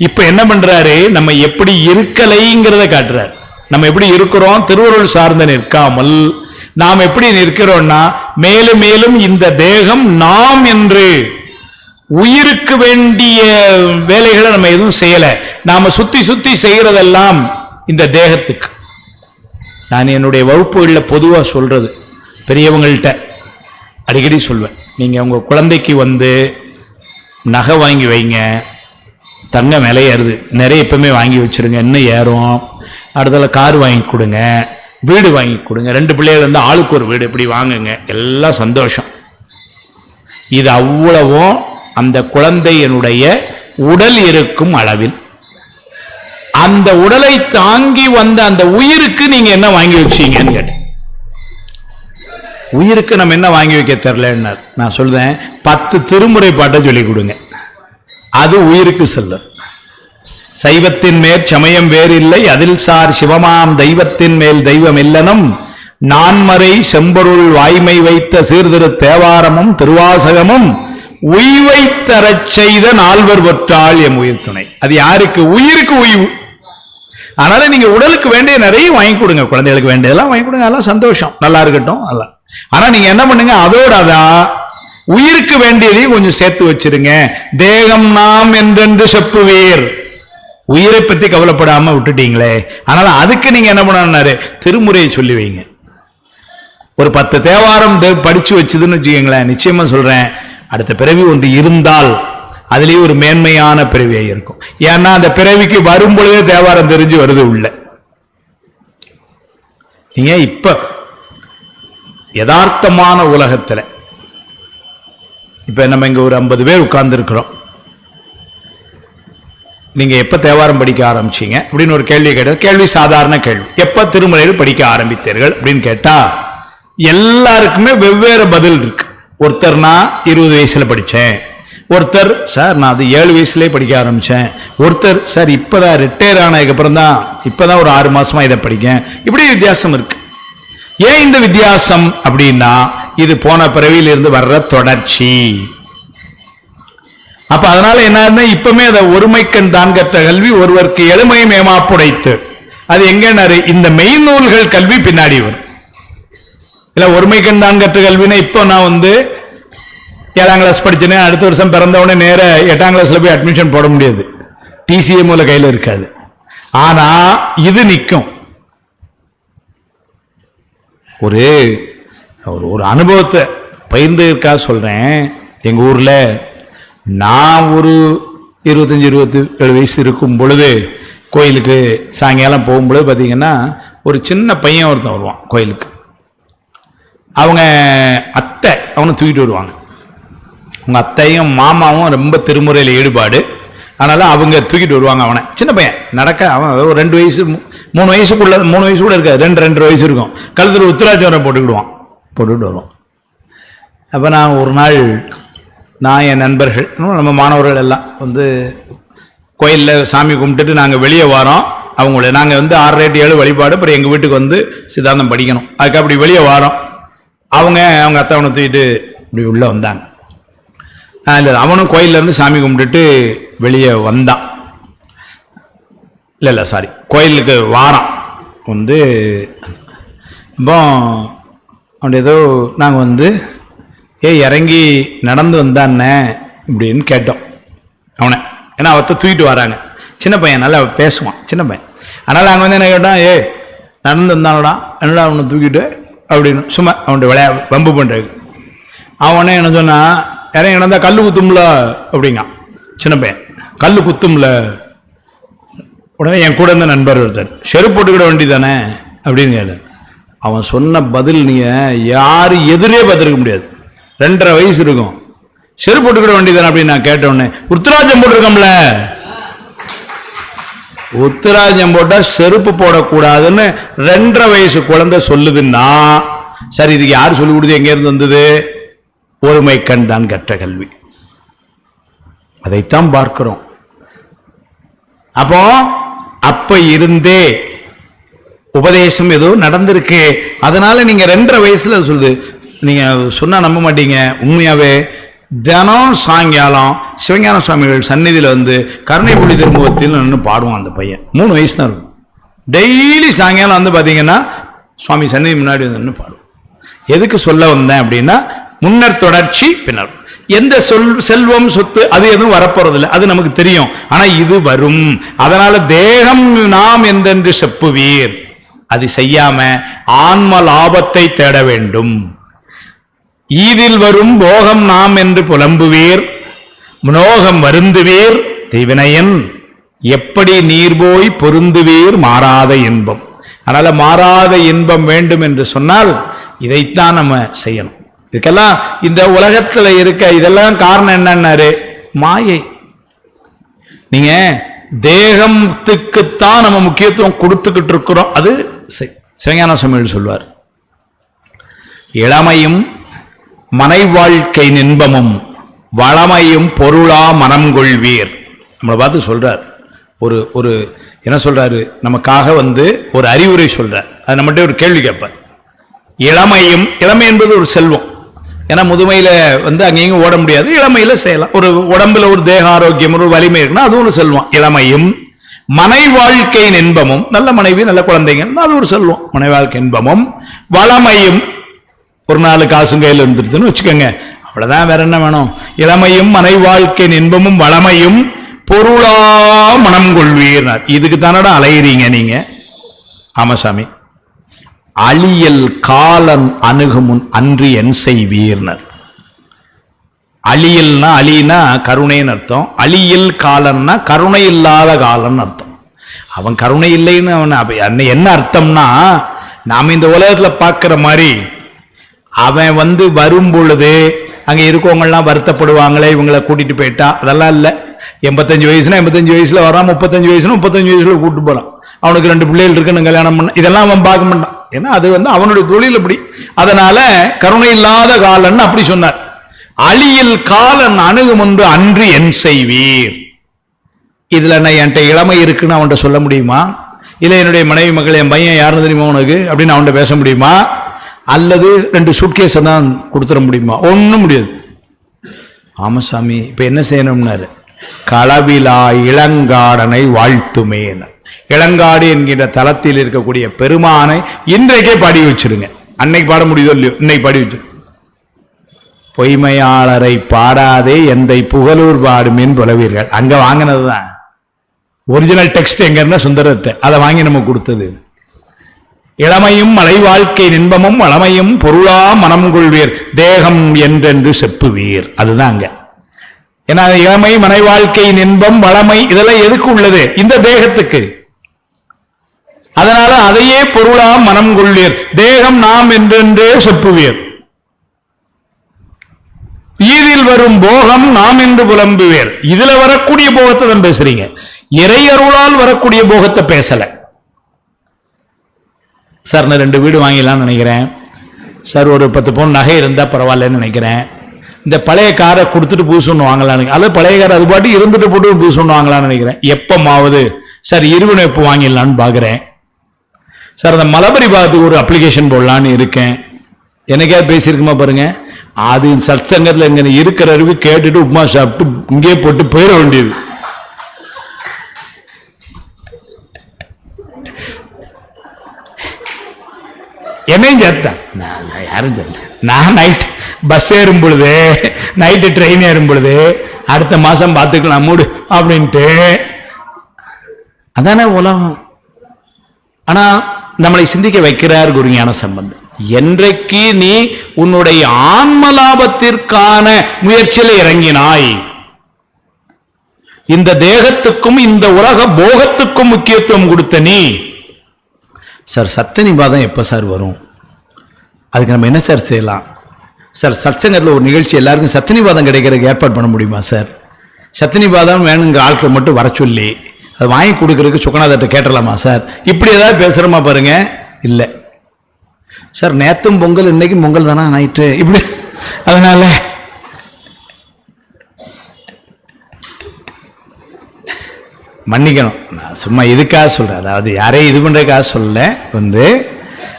இப்ப என்ன பண்றாரு, நம்ம எப்படி இருக்கலைங்கிறத காட்டுறார். நம்ம எப்படி இருக்கிறோம், திருவருள் சார்ந்த நிற்காமல் நாம் எப்படி நிற்கிறோம்னா, மேலும் மேலும் இந்த தேகம் நாம் என்று உயிருக்கு வேண்டிய வேலைகளை நம்ம எதுவும் செய்யல. நாம சுத்தி சுத்தி செய்யறதெல்லாம் இந்த தேகத்துக்கு. நான் என்னுடைய வகுப்புகளில் பொதுவா சொல்றது, பெரியவங்கள்ட்ட அடிக்கடி சொல்வேன், நீங்க உங்க குழந்தைக்கு நகை வாங்கி வைங்க, தங்கம் விலை ஏறுது, நிறைய எப்பவுமே வாங்கி வச்சிருங்க, இன்னும் ஏறும். அடுத்தல கார் வாங்கி கொடுங்க, வீடு வாங்கி கொடுங்க, 2 பிள்ளைகள் ஆளுக்கு ஒரு வீடு இப்படி வாங்குங்க, எல்லாம் சந்தோஷம். இது அவ்வளவும் அந்த குழந்தையினுடைய உடல் இருக்கும் அளவில். அந்த உடலை தாங்கி வந்த அந்த உயிருக்கு நீங்க என்ன வாங்கி வச்சீங்கன்னு கேட்டேன். உயிருக்கு நம்ம என்ன வாங்கி வைக்க தெரியல. நான் சொல்றேன், 10 திருமுறை பாட்டை சொல்லி கொடுங்க, அது உயிருக்கு செல்லும். சைவத்தின் மேற் சமயம் வேறில்லை, அதில் சார் சிவமாம் தெய்வத்தின் மேல் தெய்வம் இல்லனும், நான்மறை செம்பொருள் வாய்மை வைத்த சீர்திரு தேவாரமும் திருவாசகமும் உய்வை தரச் செய்த 4வர் பெற்றாள் எம் உயிர் துணை. அது யாருக்கு, உயிருக்கு உய்வு. அதனால நீங்க உடலுக்கு வேண்டிய நிறைய வாங்கி கொடுங்க, குழந்தைகளுக்கு வேண்டியதெல்லாம் வாங்கி கொடுங்க, அதெல்லாம் சந்தோஷம், நல்லா இருக்கட்டும். அதெல்லாம் ஆனா நீங்க என்ன பண்ணுங்க, அதோட அதான் உயிருக்கு வேண்டியதையும் கொஞ்சம் சேர்த்து வச்சிருங்க. தேகம் நாம் என்றென்று செப்புவீர். உயிரை பத்தி கவலைப்படாம விட்டுட்டீங்களே, அதனால அதுக்கு நீங்க என்ன பண்ணாரு, திருமுறையை சொல்லி வைங்க. ஒரு 10 தேவாரம் படிச்சு வச்சதுன்னு வச்சுக்கீங்களேன், நிச்சயமா சொல்றேன், அடுத்த பிறவி ஒன்று இருந்தால் அதுலயே ஒரு மேன்மையான பிறவியாக இருக்கும். ஏன்னா அந்த பிறவிக்கு வரும் பொழுதே தேவாரம் தெரிஞ்சு வருது உள்ள. நீங்க இப்ப யதார்த்தமான உலகத்துல இப்ப நம்ம இங்க ஒரு 50 பேர் உட்கார்ந்து இருக்கிறோம். நீங்க எப்ப தேவாரம் படிக்க ஆரம்பிச்சீங்க அப்படின்னு ஒரு கேள்வி கேட்ட, கேள்வி சாதாரண கேள்வி, எப்ப திருமுறையில் படிக்க ஆரம்பித்தீர்கள் அப்படின்னு கேட்டா எல்லாருக்குமே வெவ்வேறு பதில் இருக்கு. ஒருத்தர்னா 20 வயசுல படிச்சேன், ஒருத்தர் சார் நான் அது 7 வயசுலேயே படிக்க ஆரம்பிச்சேன், ஒருத்தர் சார் இப்பதான் ரிட்டையர் ஆனதுக்கு அப்புறம் தான் இப்பதான் ஒரு 6 மாசமா இதை படிக்கேன். இப்படி வித்தியாசம் இருக்கு. ஏன் இந்த வித்தியாசம் அப்படின்னா, இது போன பிறவியில இருந்து வர்ற தொடர்ச்சி. அப்ப அதனால என்ன, இப்பவுமே அதை ஒருமைக்கண் தான் கற்ற கல்வி ஒருவருக்கு எளிமை மேமாப்புடைத்து, அது எங்க இந்த மெய்நூல்கள் கல்வி பின்னாடி வரும். இல்ல ஒருமைக்கண் தான் கற்ற கல்வினா, இப்போ நான் 7ஆம் கிளாஸ் படிச்சேன், அடுத்த வருஷம் பிறந்தவொடனே நேர 8ஆம் கிளாஸ்ல போய் அட்மிஷன் போட முடியாது, டிசிஏ மூல கையில் இருக்காது. ஆனா இது நிற்கும். ஒரு ஒரு அனுபவத்தை பகிர்ந்துக்கா சொல்றேன். எங்க ஊர்ல நான் ஒரு 25-27 வயசு இருக்கும் பொழுது கோயிலுக்கு சாயங்காலம் போகும்பொழுது பார்த்தீங்கன்னா ஒரு சின்ன பையன் ஒருத்தன் வருவான் கோயிலுக்கு. அவங்க அத்தை அவனை தூக்கிட்டு வருவாங்க. உங்கள் அத்தையும் மாமாவும் ரொம்ப திருமுறையில் ஈடுபாடு. அதனால் அவங்க தூக்கிட்டு வருவாங்க அவனை. சின்ன பையன் நடக்க, அவன் ஒரு 2 வயசு 3 வயசுக்குள்ள 3 வயசு கூட இருக்காது, 2 வயசு இருக்கும். கழுத்தில் உத்திராட்சம் போட்டுக்கிட்டு வருவோம். அப்போ நான் ஒரு நாள் என் நண்பர்கள் நம்ம மாணவர்கள் எல்லாம் கோயிலில் சாமி கும்பிட்டுட்டு நாங்கள் வெளியே வரோம். அவங்கள நாங்கள் 6, 8, 7 வழிபாடு. அப்புறம் எங்கள் வீட்டுக்கு சித்தாந்தம் படிக்கணும். அதுக்கு அப்படி வெளியே வரோம். அவங்க அத்தாவனை தூக்கிட்டு இப்படி உள்ளே வந்தாங்க. இல்லை, அவனும் கோயிலேருந்து சாமி கும்பிட்டுட்டு வெளியே வந்தான். இல்லை சாரி, கோயிலுக்கு வாரான். இப்போ அவன் ஏதோ நாங்கள் இறங்கி நடந்து வந்தானே இப்படின்னு கேட்டோம் அவனை. ஏன்னா அவற்றை தூக்கிட்டு வராங்க. சின்ன பையன், நல்லா பேசுவான் சின்ன பையன். அதனால் நாங்கள் என்ன கேட்டோம், நடந்து வந்தானடா, என்னடா அவனை தூக்கிட்டு அப்படின்னு சும்மா அவன்கிட்ட வம்பு பண்ணுறது. அவனே என்ன சொன்னான், இறங்கி நடந்தால் கல் குத்தும்ல அப்படிங்க. சின்ன பையன், கல் குத்தும்ல. உடனே என் கூட இருந்த நண்பர் ஒருத்தர், செருப்பு போட்டுக்கிட வேண்டி தானே அப்படின்னு கேட்டார். அவன் சொன்ன பதில் நீங்கள் யாரும் எதிரே பார்த்துருக்க முடியாது. 2.5 வயசு இருக்கும். செருப்பு போட்டுக்கிட வேண்டி தானே அப்படின்னு நான் கேட்டோடனே, உத்திராஜம் போட்டிருக்கோம்ல, உத்திராஜம் போட்டால் செருப்பு போடக்கூடாதுன்னு 2.5 வயசு குழந்தை சொல்லுதுன்னா, சரி இதுக்கு யார் சொல்லி கொடுத்து, எங்கேருந்து வந்தது? ஒருமை கண் தான் கற்ற கல்வி. அதைத்தான் பார்க்கிறோம். அப்ப இருந்தே உபதேசம் ஏதோ நடந்திருக்கு. அதனால நீங்க 2.5 வயசுல சொல்லுது, நீங்க சொன்னா நம்ப மாட்டீங்க. உண்மையாவே தினம் சாயங்காலம் சிவஞான சுவாமிகள் சந்நிதியில் கருணை பொழி திருமுகத்தில் நின்று பாடுவான் அந்த பையன். 3 வயசு தான் இருக்கும். டெய்லி சாயங்காலம் பார்த்தீங்கன்னா சுவாமி சந்நிதி முன்னாடி நின்று பாடுவோம். எதுக்கு சொல்ல வந்தேன் அப்படின்னா, முன்னர் தொடர்ச்சி பின்னர். எந்த செல்வம் சொத்து அது எதுவும் வரப்போறதில்லை, அது நமக்கு தெரியும். ஆனா இது வரும். அதனால தேகம் நாம் என்றென்று செப்புவீர், அது செய்யாம ஆன்ம லாபத்தை தேட வேண்டும். ஈதில் வரும் போகம் நாம் என்று புலம்புவீர், மனோகம் வருந்துவீர் தீவினையன், எப்படி நீர் போய் பொருந்துவீர் மாறாத இன்பம். அதனால மாறாத இன்பம் வேண்டும் என்று சொன்னால் இதைத்தான் நம்ம செய்யணும். இதுக்கெல்லாம் இந்த உலகத்துல இருக்க இதெல்லாம் காரணம் என்னன்னாரு, மாயை. நீங்க தேகத்துக்குத்தான் நம்ம முக்கியத்துவம் கொடுத்துக்கிட்டு இருக்கிறோம். அது சிவஞான சுவாமிகள் சொல்வார், இளமையும் மனை வாழ்க்கை இன்பமும் வளமையும் பொருளா மனம் கொள்வீர். நம்மளை பார்த்து சொல்றார். ஒரு என்ன சொல்றாரு, நமக்காக ஒரு அறிவுரை சொல்றார். அது நம்மகிட்ட ஒரு கேள்வி கேட்பார். இளமை என்பது ஒரு செல்வம். ஏன்னா முதுமையில அங்கேயும் ஓட முடியாது, இளமையில செய்யலாம். ஒரு உடம்புல ஒரு தேக ஆரோக்கியம், ஒரு வலிமை இருக்குன்னா அது ஒரு செல்வம். இளமையும் மனை வாழ்க்கை இன்பமும், நல்ல மனைவி நல்ல குழந்தைங்க, அது ஒரு செல்வம். மனை வாழ்க்கை இன்பமும் வளமையும், ஒரு 4 காசும் கையில் இருந்துருதுன்னு வச்சுக்கோங்க, அவ்வளவுதான், வேற என்ன வேணும்? இளமையும் மனை வாழ்க்கை இன்பமும் வளமையும் பொருளா மனம் கொள்வீர். இதுக்கு தானடா அலையிறீங்க நீங்க. ஆமாசாமி, அழியல் காலன் அணுகுமுன் அன்றி என் செய்வீர்னர். அழியல்னா, அழினா கருணைன்னு அர்த்தம். அழியல் காலன்னா கருணை இல்லாத காலன்னு அர்த்தம். அவன் கருணை இல்லைன்னு அவன் என்ன அர்த்தம்னா, நாம இந்த உலகத்துல பார்க்கிற மாதிரி அவன் வரும் பொழுது அங்க இருக்கவங்கெல்லாம் வருத்தப்படுவாங்களே, இவங்களை கூட்டிட்டு போயிட்டா, அதெல்லாம் இல்லை. 85 வயசுனா 85 வயசுல வரான், 35 வயசுனா 35 வயசுல கூப்பிட்டு போறான். அவனுக்கு 2 பிள்ளைகள் இருக்குன்னு கல்யாணம் பண்ண, இதெல்லாம் அவன் பார்க்க மாட்டான். ஏன்னா அது அவனுடைய தொழில் அப்படி. அதனால கருணை இல்லாத காலன் அப்படி சொன்னார். அழியில் காலன் அணுகுமுன்று அன்று என் செய்வீர். இதுல நான் என்கிட்ட இளமை இருக்குன்னு அவன்கிட்ட சொல்ல முடியுமா? இல்லை என்னுடைய மனைவி மக்கள், என் பையன் யாருன்னு தெரியுமா உனக்கு அப்படின்னு அவன்கிட்ட பேச முடியுமா? அல்லது 2 சூட்கேஸை தான் கொடுத்துட முடியுமா? ஒன்றும் முடியாது. ஆமசாமி, இப்ப என்ன செய்யணும்னாரு, களவிலா இளங்காடனை வாழ்த்துமே. இளங்காடு என்கிற தலத்தில் இருக்கக்கூடிய பெருமானை இன்றைக்கே பாடி வச்சிருங்க. அன்னைக்கு பாட முடியுதோ இல்லையோ, இன்னைக்கு பாடி வச்சிரு. பொய்மையாளரை பாடாதே எந்தை புகழூர் பாடுமேன் புலவீர்கள். அங்க வாங்கினதுதான் ஒரிஜினல் டெக்ஸ்ட். எங்க இருந்தா சுந்தரத்தை அதை வாங்கி நம்ம கொடுத்தது. இளமையும் மலை வாழ்க்கை இன்பமும் வளமையும் பொருளா மனம் கொள்வீர், தேகம் என்றென்று செப்புவீர். அதுதான் அங்க. ஏன்னா இளமை, மனை வாழ்க்கையின் இன்பம், வளமை இதெல்லாம் எதுக்கு உள்ளது? இந்த தேகத்துக்கு. அதனால அதையே பொருளா மனம் கொள்வீர், தேகம் நாம் என்றென்றே செப்புவீர். ஈதில் வரும் போகம் நாம் என்று புலம்புவேர். இதுல வரக்கூடிய போகத்தை தான் பேசுறீங்க, இறையருளால் வரக்கூடிய போகத்தை பேசல. சார் நான் 2 வீடு வாங்கிடலாம்னு நினைக்கிறேன் சார், ஒரு 10 பவுன் நகை இருந்தா பரவாயில்லன்னு நினைக்கிறேன், இந்த பழைய காரை கொடுத்துட்டு புதுசு ஒன்று வாங்கலான்னு, அல்லது பழைய காரை அது பாட்டு இருந்துட்டு போட்டு புதுசு ஒன்று வாங்கலாம்னு நினைக்கிறேன். எப்பமாவது சார் இருவனை எப்போ வாங்கிடலான்னு பாக்குறேன் சார். அந்த மலபரி பாகத்துக்கு ஒரு அப்ளிகேஷன் போடலான்னு இருக்கேன். எனக்கே பேசியிருக்குமா பாருங்க. அது சத் சங்கத்தில் இங்க இருக்கிற அறிவு கேட்டுட்டு உப்புமா சாப்பிட்டு இங்கே போட்டு போயிட வேண்டியது. என்னையும் சேர்த்தான், யாரும் சேர்த்தேன். நான் நைட் பஸ் ஏறும் பொழுது, நைட்டு ட்ரெயின் ஏறும் பொழுது, அடுத்த மாசம் பார்த்துக்கலாம் மூடு அப்படின்ட்டு, அதானே உலகம். ஆனா நம்மளை சிந்திக்க வைக்கிறார் குருஞான சம்பந்தர். என்றைக்கு நீ உன்னுடைய ஆன்ம லாபத்திற்கான முயற்சியில் இறங்கினாய், இந்த தேகத்துக்கும் இந்த உலக போகத்துக்கும் முக்கியத்துவம் கொடுத்த நீ, சார் சத்தியநிபாதம் எப்ப சார் வரும், அதுக்கு நம்ம என்ன சார் செய்யலாம் சார்? சத்சங்கத்தில் ஒரு நிகழ்ச்சி எல்லாருக்கும் சத்தியநிபாதம் கிடைக்கிறதுக்கு ஏற்பாடு பண்ண முடியுமா சார்? சத்தியநிபாதம் வேணுங்கிற ஆட்கள் மட்டும் வர சொல்லி அது வாங்கி கொடுக்கறதுக்கு சுக்கநாதர்கிட்ட கேட்டலாமா சார்? இப்படி ஏதாவது பேசுறோமா பாருங்க. இல்லை சார், நேத்தும் பொங்கல் இன்னைக்கும் பொங்கல் தானா நைட்டு இப்படி, அதனால மன்னிக்கணும், நான் சும்மா இதுக்காக சொல்றேன், அதாவது யாரையும் இது பண்றதுக்காக சொல்ல.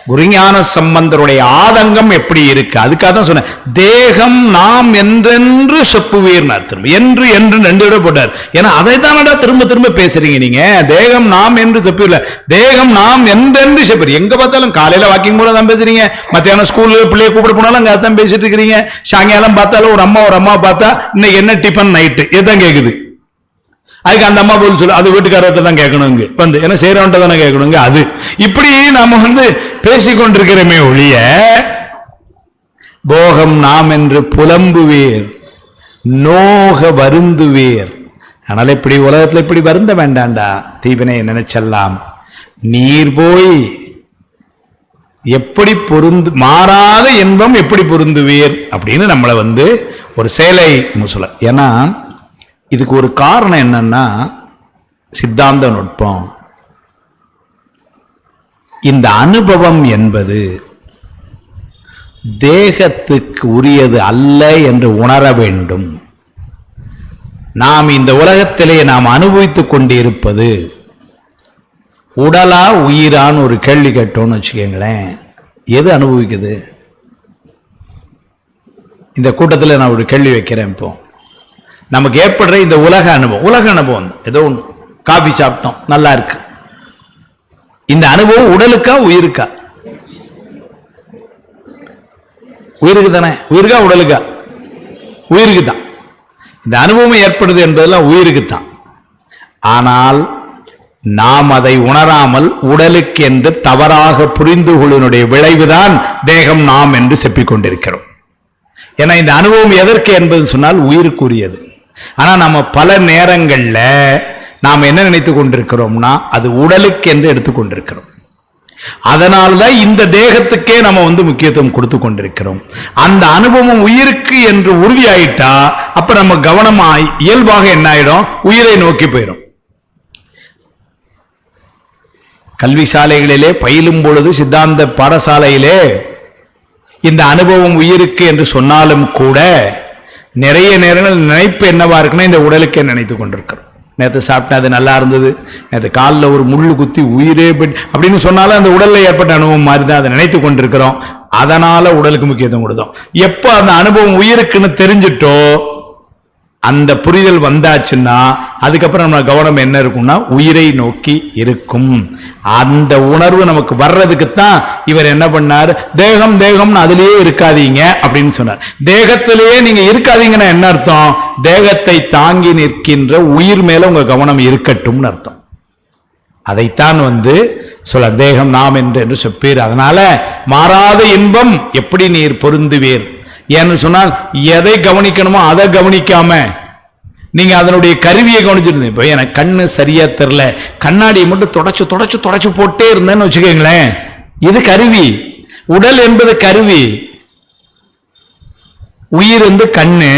குருஞான சம்பந்தருடைய ஆதங்கம் எப்படி இருக்கு அதுக்காக தான் சொன்னேன். தேகம் நாம் என்றென்று செப்புவீர் திரும்ப என்று என்று 2 விட போட்டார். ஏன்னா அதை தானடா திரும்ப திரும்ப பேசுறீங்க நீங்க. தேகம் நாம் என்று செப்புவீர்ல, தேகம் நாம் என்றென்று செப்பீர். எங்க பார்த்தாலும் காலையில வாக்கிங் போல தான் பேசுறீங்க, மத்தியானம் ஸ்கூல்ல பிள்ளைய கூப்பிட போனாலும் அங்கே அதான் பேசிட்டு இருக்கிறீங்க, சாயங்காலம் பார்த்தாலும் ஒரு அம்மா பார்த்தா இன்னைக்கு என்ன டிஃபன் நைட்டு இதுதான் கேட்குது. அதுக்கு அந்த அம்மா போல் சொல்லு, அது வீட்டுக்காரர்கிட்ட தான் கேட்கணுங்க வந்து, ஏன்னா செய்யறவன்ட்ட தானே கேட்கணுங்க. அது இப்படி நாம பேசிக்கொண்டிருக்கிறோமே ஒழிய, போகம் நாம் என்று புலம்புவீர் நோக வருந்துவீர். அதனால இப்படி உலகத்துல இப்படி வருந்த வேண்டாண்டா, தீவினை நினைச்செல்லாம் நீர் போய் எப்படி பொருந்து மாறாத இன்பம் எப்படி பொருந்துவீர் அப்படின்னு நம்மளை ஒரு செயலை சொல்ல. ஏன்னா இதுக்கு ஒரு காரணம் என்னன்னா சித்தாந்த நுட்பம். இந்த அனுபவம் என்பது தேகத்துக்கு உரியது அல்ல என்று உணர வேண்டும். நாம் இந்த உலகத்திலே நாம் அனுபவித்துக் கொண்டிருப்பது உடலா உயிரான்னு ஒரு கேள்வி கேட்டோம்னு வச்சுக்கோங்களேன். எது அனுபவிக்குது? இந்த கூட்டத்தில் நான் ஒரு கேள்வி வைக்கிறேன். இப்போ நமக்கு ஏற்படுற இந்த உலக அனுபவம் ஏதோ ஒன்று, காபி சாப்பிட்டோம் நல்லா இருக்கு, இந்த அனுபவம் உடலுக்கா உயிருக்கா? உயிருக்கு தானே. உயிருக்கா உடலுக்கா? உயிருக்கு தான். இந்த அனுபவம் ஏற்படுது என்பதெல்லாம் உயிருக்கு தான். ஆனால் நாம் அதை உணராமல் உடலுக்கு என்று தவறாக புரிந்து கொள்ளுடைய விளைவுதான் தேகம் நாம் என்று செப்பிக் கொண்டிருக்கிறோம். ஏன்னா இந்த அனுபவம் எதற்கு என்பது சொன்னால் உயிருக்குரியது. ஆனா நம்ம பல நேரங்கள்ல நாம் என்ன நினைத்துக் கொண்டிருக்கிறோம்னா அது உடலுக்கு என்று எடுத்துக்கொண்டிருக்கிறோம். அதனால்தான் இந்த தேகத்துக்கே நம்ம முக்கியத்துவம் கொடுத்து கொண்டிருக்கிறோம். அந்த அனுபவம் உயிருக்கு என்று உறுதியாயிட்டா அப்ப நம்ம கவனமாய் இயல்பாக என்ன ஆயிடும்? உயிரை நோக்கி போயிடும். கல்வி சாலைகளிலே பயிலும் பொழுது, சித்தாந்த பாடசாலையிலே இந்த அனுபவம் உயிருக்கு என்று சொன்னாலும் கூட நிறைய நேரங்கள் நினைப்பு என்னவா இருக்குன்னா இந்த உடலுக்கே நினைத்துக் கொண்டிருக்கிறோம். நேற்று சாப்பிட்டா அது நல்லா இருந்தது, நேற்று காலில் ஒரு முள்ளு குத்தி உயிரே அப்படின்னு சொன்னாலும் அந்த உடல்ல ஏற்பட்ட அனுபவம் மாதிரி தான் அதை நினைத்து கொண்டிருக்கிறோம். அதனால உடலுக்கு முக்கியத்துவம் கொடுத்தோம். எப்போ அந்த அனுபவம் உயிருக்குன்னு தெரிஞ்சிட்டோ, அந்த புரிதல் வந்தாச்சுன்னா அதுக்கப்புறம் நம்ம கவனம் என்ன இருக்கும்னா உயிரை நோக்கி இருக்கும். அந்த உணர்வு நமக்கு வர்றதுக்குத்தான் இவர் என்ன பண்ணார்? தேகம் தேகம்னு அதுலயே இருக்காதீங்க அப்படின்னு சொன்னார். தேகத்திலேயே நீங்க இருக்காதீங்கன்னா என்ன அர்த்தம்? தேகத்தை தாங்கி நிற்கின்ற உயிர் மேல உங்க கவனம் இருக்கட்டும்னு அர்த்தம். அதைத்தான் சொல்ல தேகம் நாம் என்று சொப்பீர். அதனால மாறாத இன்பம் எப்படி நீர் பொருந்துவீர்? ஏன்னு சொன்னால் எதை கவனிக்கணுமோ அதை கவனிக்காம நீங்க அதனுடைய கருவியை கவனிச்சிருந்தீங்க. இப்போ எனக்கு கண்ணு சரியா தெரியல, கண்ணாடியை மட்டும் தொடச்சு தொடச்சு தொடச்சு போட்டே இருந்தேன்னு வச்சுக்கோங்களேன், இது கருவி. உடல் என்பது கருவி. உயிர் கண்ணு,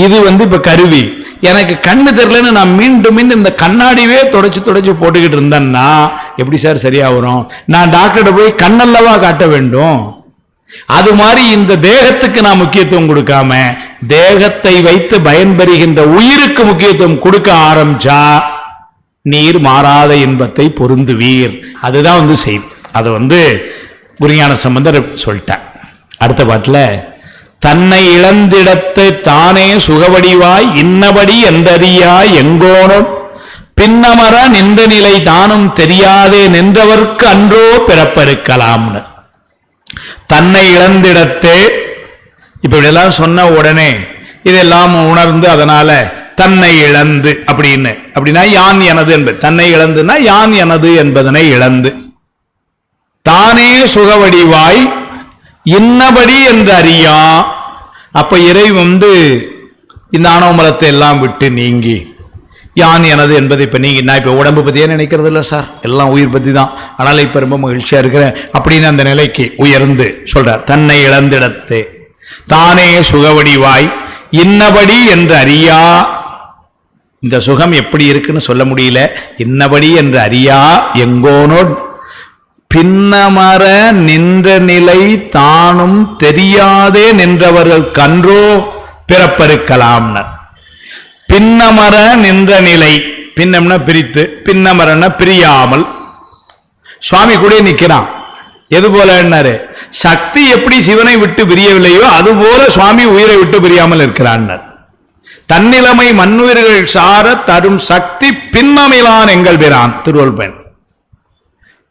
இது இப்ப கருவி. எனக்கு கண்ணு தெரியலன்னு நான் மீண்டும் மீண்டும் இந்த கண்ணாடியே தொடச்சு போட்டுக்கிட்டு இருந்தேன்னா எப்படி சார் சரியா வரும்? நான் டாக்டர்கிட்ட போய் கண்ணல்லவா காட்ட வேண்டும். அது மாதிரி இந்த தேகத்துக்கு நான் முக்கியத்துவம் கொடுக்காம தேகத்தை வைத்து பயன்பெறுகின்ற உயிருக்கு முக்கியத்துவம் கொடுக்க ஆரம்பிச்சா நீர் மாறாத இன்பத்தை பொருந்துவீர். அதுதான் செய்தி. அதை குருஞான சம்பந்தர் சொல்லிட்டார். அடுத்த பாட்டுல தன்னை இழந்திடத்து தானே சுகவடிவாய் இன்னபடி என்றறியாய் எங்கோனும் பின்னமர நின்ற நிலை தானும் தெரியாதே நின்றவர்க்கு அன்றோ பிறப்பெருக்கலாம்னு. தன்னை இழந்திடத்தே இப்ப இதெல்லாம் சொன்ன உடனே இதெல்லாம் உணர்ந்து அதனால தன்னை இழந்து அப்படின்னா யான் எனது என்பது. தன்னை இழந்துன்னா யான் எனது என்பதனை இழந்து தானே சுகவடிவாய் இன்னபடி என்று அறியா. அப்ப இறை இந்த ஆணவமலத்தை எல்லாம் விட்டு நீங்கி யான் எனது என்பதை இப்ப நீங்க நான் இப்ப உடம்பு பத்தியே நினைக்கிறது இல்லை சார், எல்லாம் உயிர் பத்தி தான். ஆனால் இப்ப ரொம்ப மகிழ்ச்சியா இருக்கிறேன் அப்படின்னு அந்த நிலைக்கு உயர்ந்து சொல்றார். தன்னை இழந்திடத்தே தானே சுகவடிவாய் இன்னபடி என்று அறியா. இந்த சுகம் எப்படி இருக்குன்னு சொல்ல முடியல. இன்னபடி என்று அறியா எங்கோனோ பின்னமர நின்ற நிலை தானும் தெரியாதே நின்றவர்கள் கன்றோ பிறப்பெருக்கலாம். பின்னமர நின்ற நிலை, பின்னம்னா பிரித்து, பின்னமரன பிரியாமல். சுவாமி கூட நிற்கிறான். எது போல என்னாரு? சக்தி எப்படி சிவனை விட்டு பிரியவில்லையோ அதுபோல சுவாமி உயிரை விட்டு பிரியாமல் இருக்கிறான். தன்னிலைமை மண்ணுயிர்கள் சார தரும் சக்தி பின்னமிலான் எங்கள் பிரான் திருவள்ளுவன்.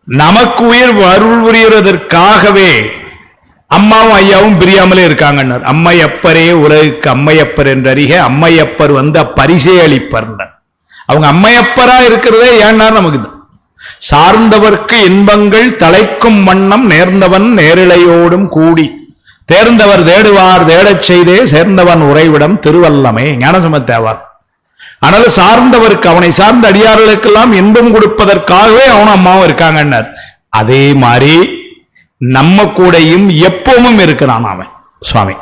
நமக்கு உயிர் அருள் புரிவதற்காகவே அம்மாவும் ஐயாவும் பிரியாமலே இருக்காங்க. அம்மையப்பரே உலகுக்கு அம்மையப்பர் என்று அறிக அம்மையப்பர் பரிசே அளிப்பர். அவங்க அம்மையப்பரா இருக்கிறதே ஏன்னா நமக்கு தான். சார்ந்தவர்க்கு இன்பங்கள் தலைக்கும் வண்ணம் நேர்ந்தவன் நேரிழையோடும் கூடி தேர்ந்தவர் தேடுவார் தேடச் செய்தே சேர்ந்தவன் உறைவிடம் திருவல்லமே ஞானசம்பந்தேவார். ஆனால் சார்ந்தவருக்கு அவனை சார்ந்த அடியார்களுக்கெல்லாம் இன்பம் கொடுப்பதற்காகவே அவனும் அம்மாவும் இருக்காங்க. அதே மாதிரி நம்ம கூடையும் எப்பவும் இருக்கிறான் அவன் சுவாமி.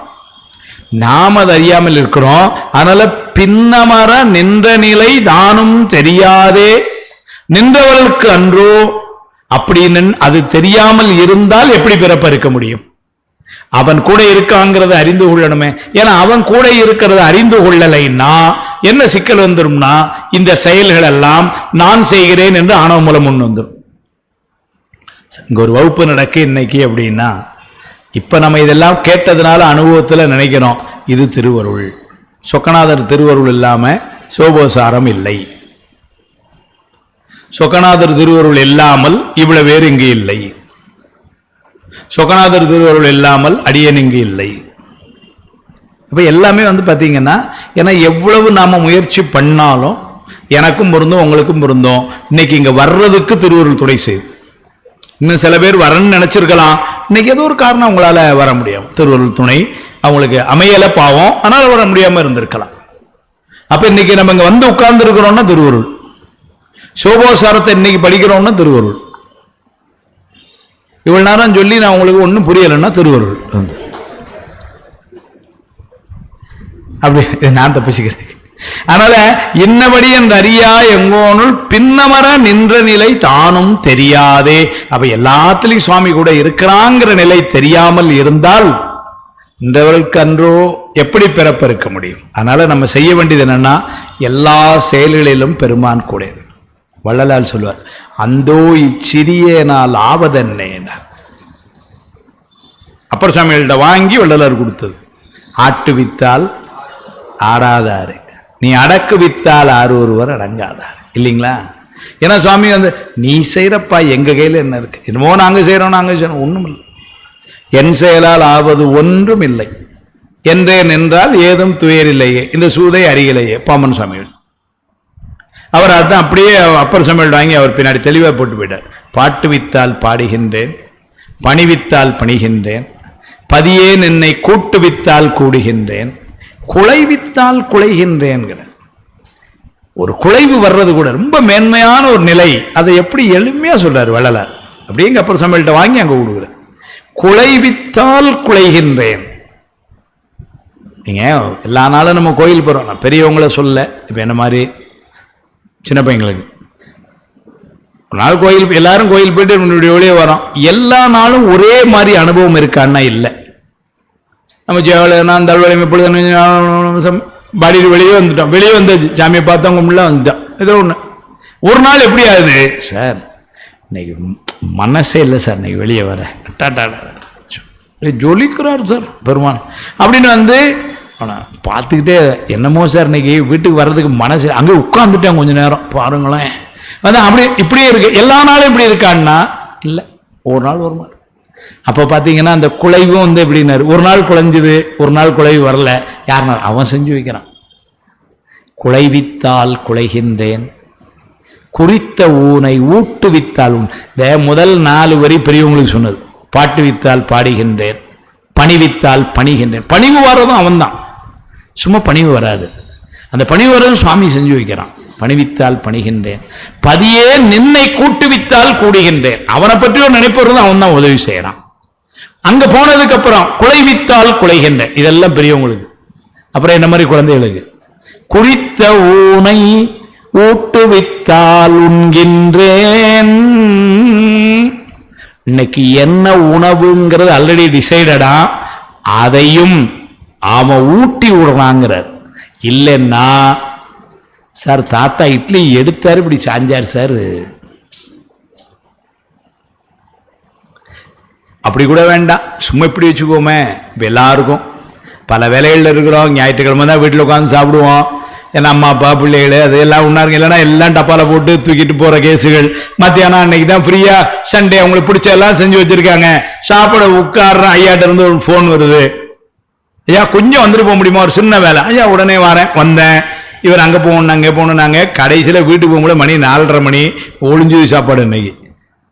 நாம் அதை அறியாமல் இருக்கிறோம். அதனால பின்னமர நின்ற நிலை தானும் தெரியாதே நின்றவர்களுக்கு அன்றோ. அப்படின்னு அது தெரியாமல் இருந்தால் எப்படி பிறப்ப இருக்க முடியும்? அவன் கூட இருக்காங்கிறத அறிந்து கொள்ளணுமே. ஏன்னா அவன் கூட இருக்கிறத அறிந்து கொள்ளலைன்னா என்ன சிக்கல் வந்துடும்னா இந்த செயல்கள் எல்லாம் நான் செய்கிறேன் என்று ஆணவ மூலம் முன் வந்துடும். இங்க ஒரு வகுப்பு நடக்க இன்னைக்கு அப்படின்னா இப்ப நம்ம இதெல்லாம் கேட்டதுனால அனுபவத்துல நினைக்கிறோம் இது திருவருள். சொக்கநாதர் திருவருள் இல்லாம சோபோசாரம் இல்லை. சொக்கநாதர் திருவருள் இல்லாமல் இவ்வளவு வேறு இங்கு இல்லை. சொக்கநாதர் திருவருள் இல்லாமல் அடியன் இங்கு இல்லை. அப்ப எல்லாமே பாத்தீங்கன்னா ஏன்னா எவ்வளவு நாம முயற்சி பண்ணாலும் எனக்கும் பொருந்தும் உங்களுக்கும் பொருந்தும். இன்னைக்கு இங்க வர்றதுக்கு திருவருள் துணை செய்யும். இன்னும் சில பேர் வரணும்னு நினைச்சிருக்கலாம். இன்னைக்கு ஏதோ ஒரு காரணம் அவங்களால வர முடியும். திருவருள் துணை அவங்களுக்கு அமையல பாவம், அதனால வர முடியாம இருந்திருக்கலாம். அப்ப இன்னைக்கு நம்ம இங்க உட்கார்ந்து இருக்கிறோம்னா திருவருள். சோபோசாரத்தை இன்னைக்கு படிக்கிறோம்னா திருவருள். இவ்வளவு நேரம் சொல்லி நான் உங்களுக்கு ஒன்றும் புரியலைன்னா திருவருள். அப்படி நான் தப்பிச்சுக்கிறேன். அதனால இன்னபடி அந்த அறியா எங்கோனுள் பின்னமர நின்ற நிலை தானும் தெரியாதே. அப்ப எல்லாத்திலையும் சுவாமி கூட இருக்கிறாங்கிற நிலை தெரியாமல் இருந்தால் இன்றவர்களுக்கு அன்றோ எப்படி பிறப்பு இருக்க முடியும்? அதனால நம்ம செய்ய வேண்டியது என்னன்னா எல்லா செயல்களிலும் பெருமான் கூட. வள்ளலால் சொல்வார், அந்தோ இச்சிறிய நாள் ஆவதென்ன. அப்பர் சுவாமிகள்கிட்ட வாங்கி வள்ளலார் கொடுத்தது. ஆட்டு வித்தால் ஆடாதாரு, நீ அடக்கு வித்தால் ஆறு ஒருவர் அடங்காதாரு இல்லைங்களா? ஏன்னா சுவாமி நீ செய்யறப்பா எங்க கையில் என்ன இருக்கு? என்னமோ நாங்க செய்யறோம் நாங்க செய்யறோம் ஒண்ணும் இல்லை. என் செயலால் ஆவது ஒன்றும் இல்லை என்றேன் என்றால் ஏதும் துயரில்லையே இந்த சூதை அறிகலையே பாமன் சுவாமிகள். அவர் அதான் அப்படியே அப்பர் சுவாமிகள் வாங்கி அவர் பின்னாடி தெளிவாக போட்டு போயிட்டார். பாட்டு வித்தால் பாடுகின்றேன், பணிவித்தால் பணிகின்றேன், பதியேன் என்னை கூட்டுவித்தால் கூடுகின்றேன், குலைவித்தால் குலைகின்றேன்கிற ஒரு குலைவு வர்றது கூட ரொம்ப மேன்மையான ஒரு நிலை. அதை எப்படி எளிமையா சொல்றாரு வள்ளலார். அப்படிங்க அப்பர் சுவாமிகள்கிட்ட வாங்கி அங்க கொடுக்குற குலைவித்தால் குலைகின்றேன். நீங்கள் எல்லா நாளும் நம்ம கோயில் போகிறோம், நான் பெரியவங்கள சொல்ல, இப்போ என்ன மாதிரி சின்ன பையங்களுக்கு ஒரு நாள் கோயில், எல்லாரும் கோயில் போயிட்டு நம்மளுடைய வெளியே வரோம். எல்லா நாளும் ஒரே மாதிரி அனுபவம் இருக்கான்னா இல்லை. நம்ம ஜெயலலிதா தல்வலிமை பொழுது பாடியில் வெளியே வந்துட்டோம், வெளியே வந்தாச்சு, சாமியை பார்த்தவங்க முன்னே வந்துட்டோம். ஏதோ ஒன்று ஒரு நாள் எப்படி ஆகுது சார், இன்னைக்கு மனசே இல்லை சார், இன்னைக்கு வெளியே வர ஜொலிக்கிறார் சார் பெருமான் அப்படின்னு வந்து பார்த்துக்கிட்டே என்னமோ சார் இன்னைக்கு வீட்டுக்கு வர்றதுக்கு மனசு, அங்கே உட்காந்துட்டேன் கொஞ்சம் நேரம் பாருங்களேன் வந்து அப்படி இப்படியே இருக்கு. எல்லா நாளும் இப்படி இருக்கான்னா இல்லை, ஒரு நாள் ஒரு மாதிரி. அப்போ பார்த்தீங்கன்னா அந்த குலைவும் வந்து எப்படின்னாரு, ஒரு நாள் குலைஞ்சுது, ஒரு நாள் குலைவு வரல. யாருனா அவன் செஞ்சு வைக்கிறான். குலைவித்தால் குலைகின்றேன், குறித்த ஊனை ஊட்டுவித்தால் உன். இந்த முதல் 4 வரி பெரியவங்களுக்கு சொன்னது. பாட்டுவித்தால் பாடுகின்றேன், பணிவித்தால் பணிகின்றேன். பணிவு வர்றதும் அவன் தான், சும்மா பணிவு வராது. அந்த பணிவு வர்றதும் சுவாமி செஞ்சு வைக்கிறான். பணிவித்தால் பணிகின்றேன், பதியே நின்னை கூட்டுவித்தால் கூடுகின்றேன். அவனை பற்றி ஒரு நினைப்பு வருது, அவன் தான் உதவி செய்யறான். அங்க போனதுக்கு அப்புறம் குலைவித்தால் குலைகின்றேன். இதெல்லாம் பெரியவங்களுக்கு. அப்புறம் என்ன மாதிரி குழந்தைகளுக்கு குறித்த ஊனை ஊட்டுவித்தால் உண்கின்றேன். இன்னைக்கு என்ன உணவுங்கிறது ஆல்ரெடி டிசைடடா, அதையும் அவன் ஊட்டி விடுறாங்கிறார். இல்லைன்னா சார் தாத்தா இட்லி எடுத்தாரு இப்படி சாஞ்சார் சார், அப்படி கூட வேண்டாம், சும்மா இப்படி வச்சுக்கோமே. இப்போ எல்லாருக்கும் பல வேலைகளில் இருக்கிறோம், ஞாயிற்றுக்கிழமை தான் வீட்டில் உட்காந்து சாப்பிடுவோம். ஏன்னா அம்மா அப்பா பிள்ளைகள் அது எல்லாம் உண்ணாருங்க, இல்லைன்னா எல்லாம் டப்பால போட்டு தூக்கிட்டு போகிற கேஸுகள். மத்தியானம் அன்னைக்கு தான் ஃப்ரீயாக சண்டே அவங்களுக்கு பிடிச்ச எல்லாம் செஞ்சு வச்சுருக்காங்க. சாப்பிட உட்காடுறேன், ஐயாட்ட இருந்து ஒரு ஃபோன் வருது, ஐயா கொஞ்சம் வந்துட்டு போக முடியுமா, ஒரு சின்ன வேலை. ஐயா உடனே வரேன், வந்தேன். இவர் அங்கே போகணும் அங்கே போகணுன்னாங்க. கடைசியில் வீட்டுக்கு போகும்போது மணி 4:30 மணி, ஒளிஞ்சு சாப்பாடு இன்னைக்கு.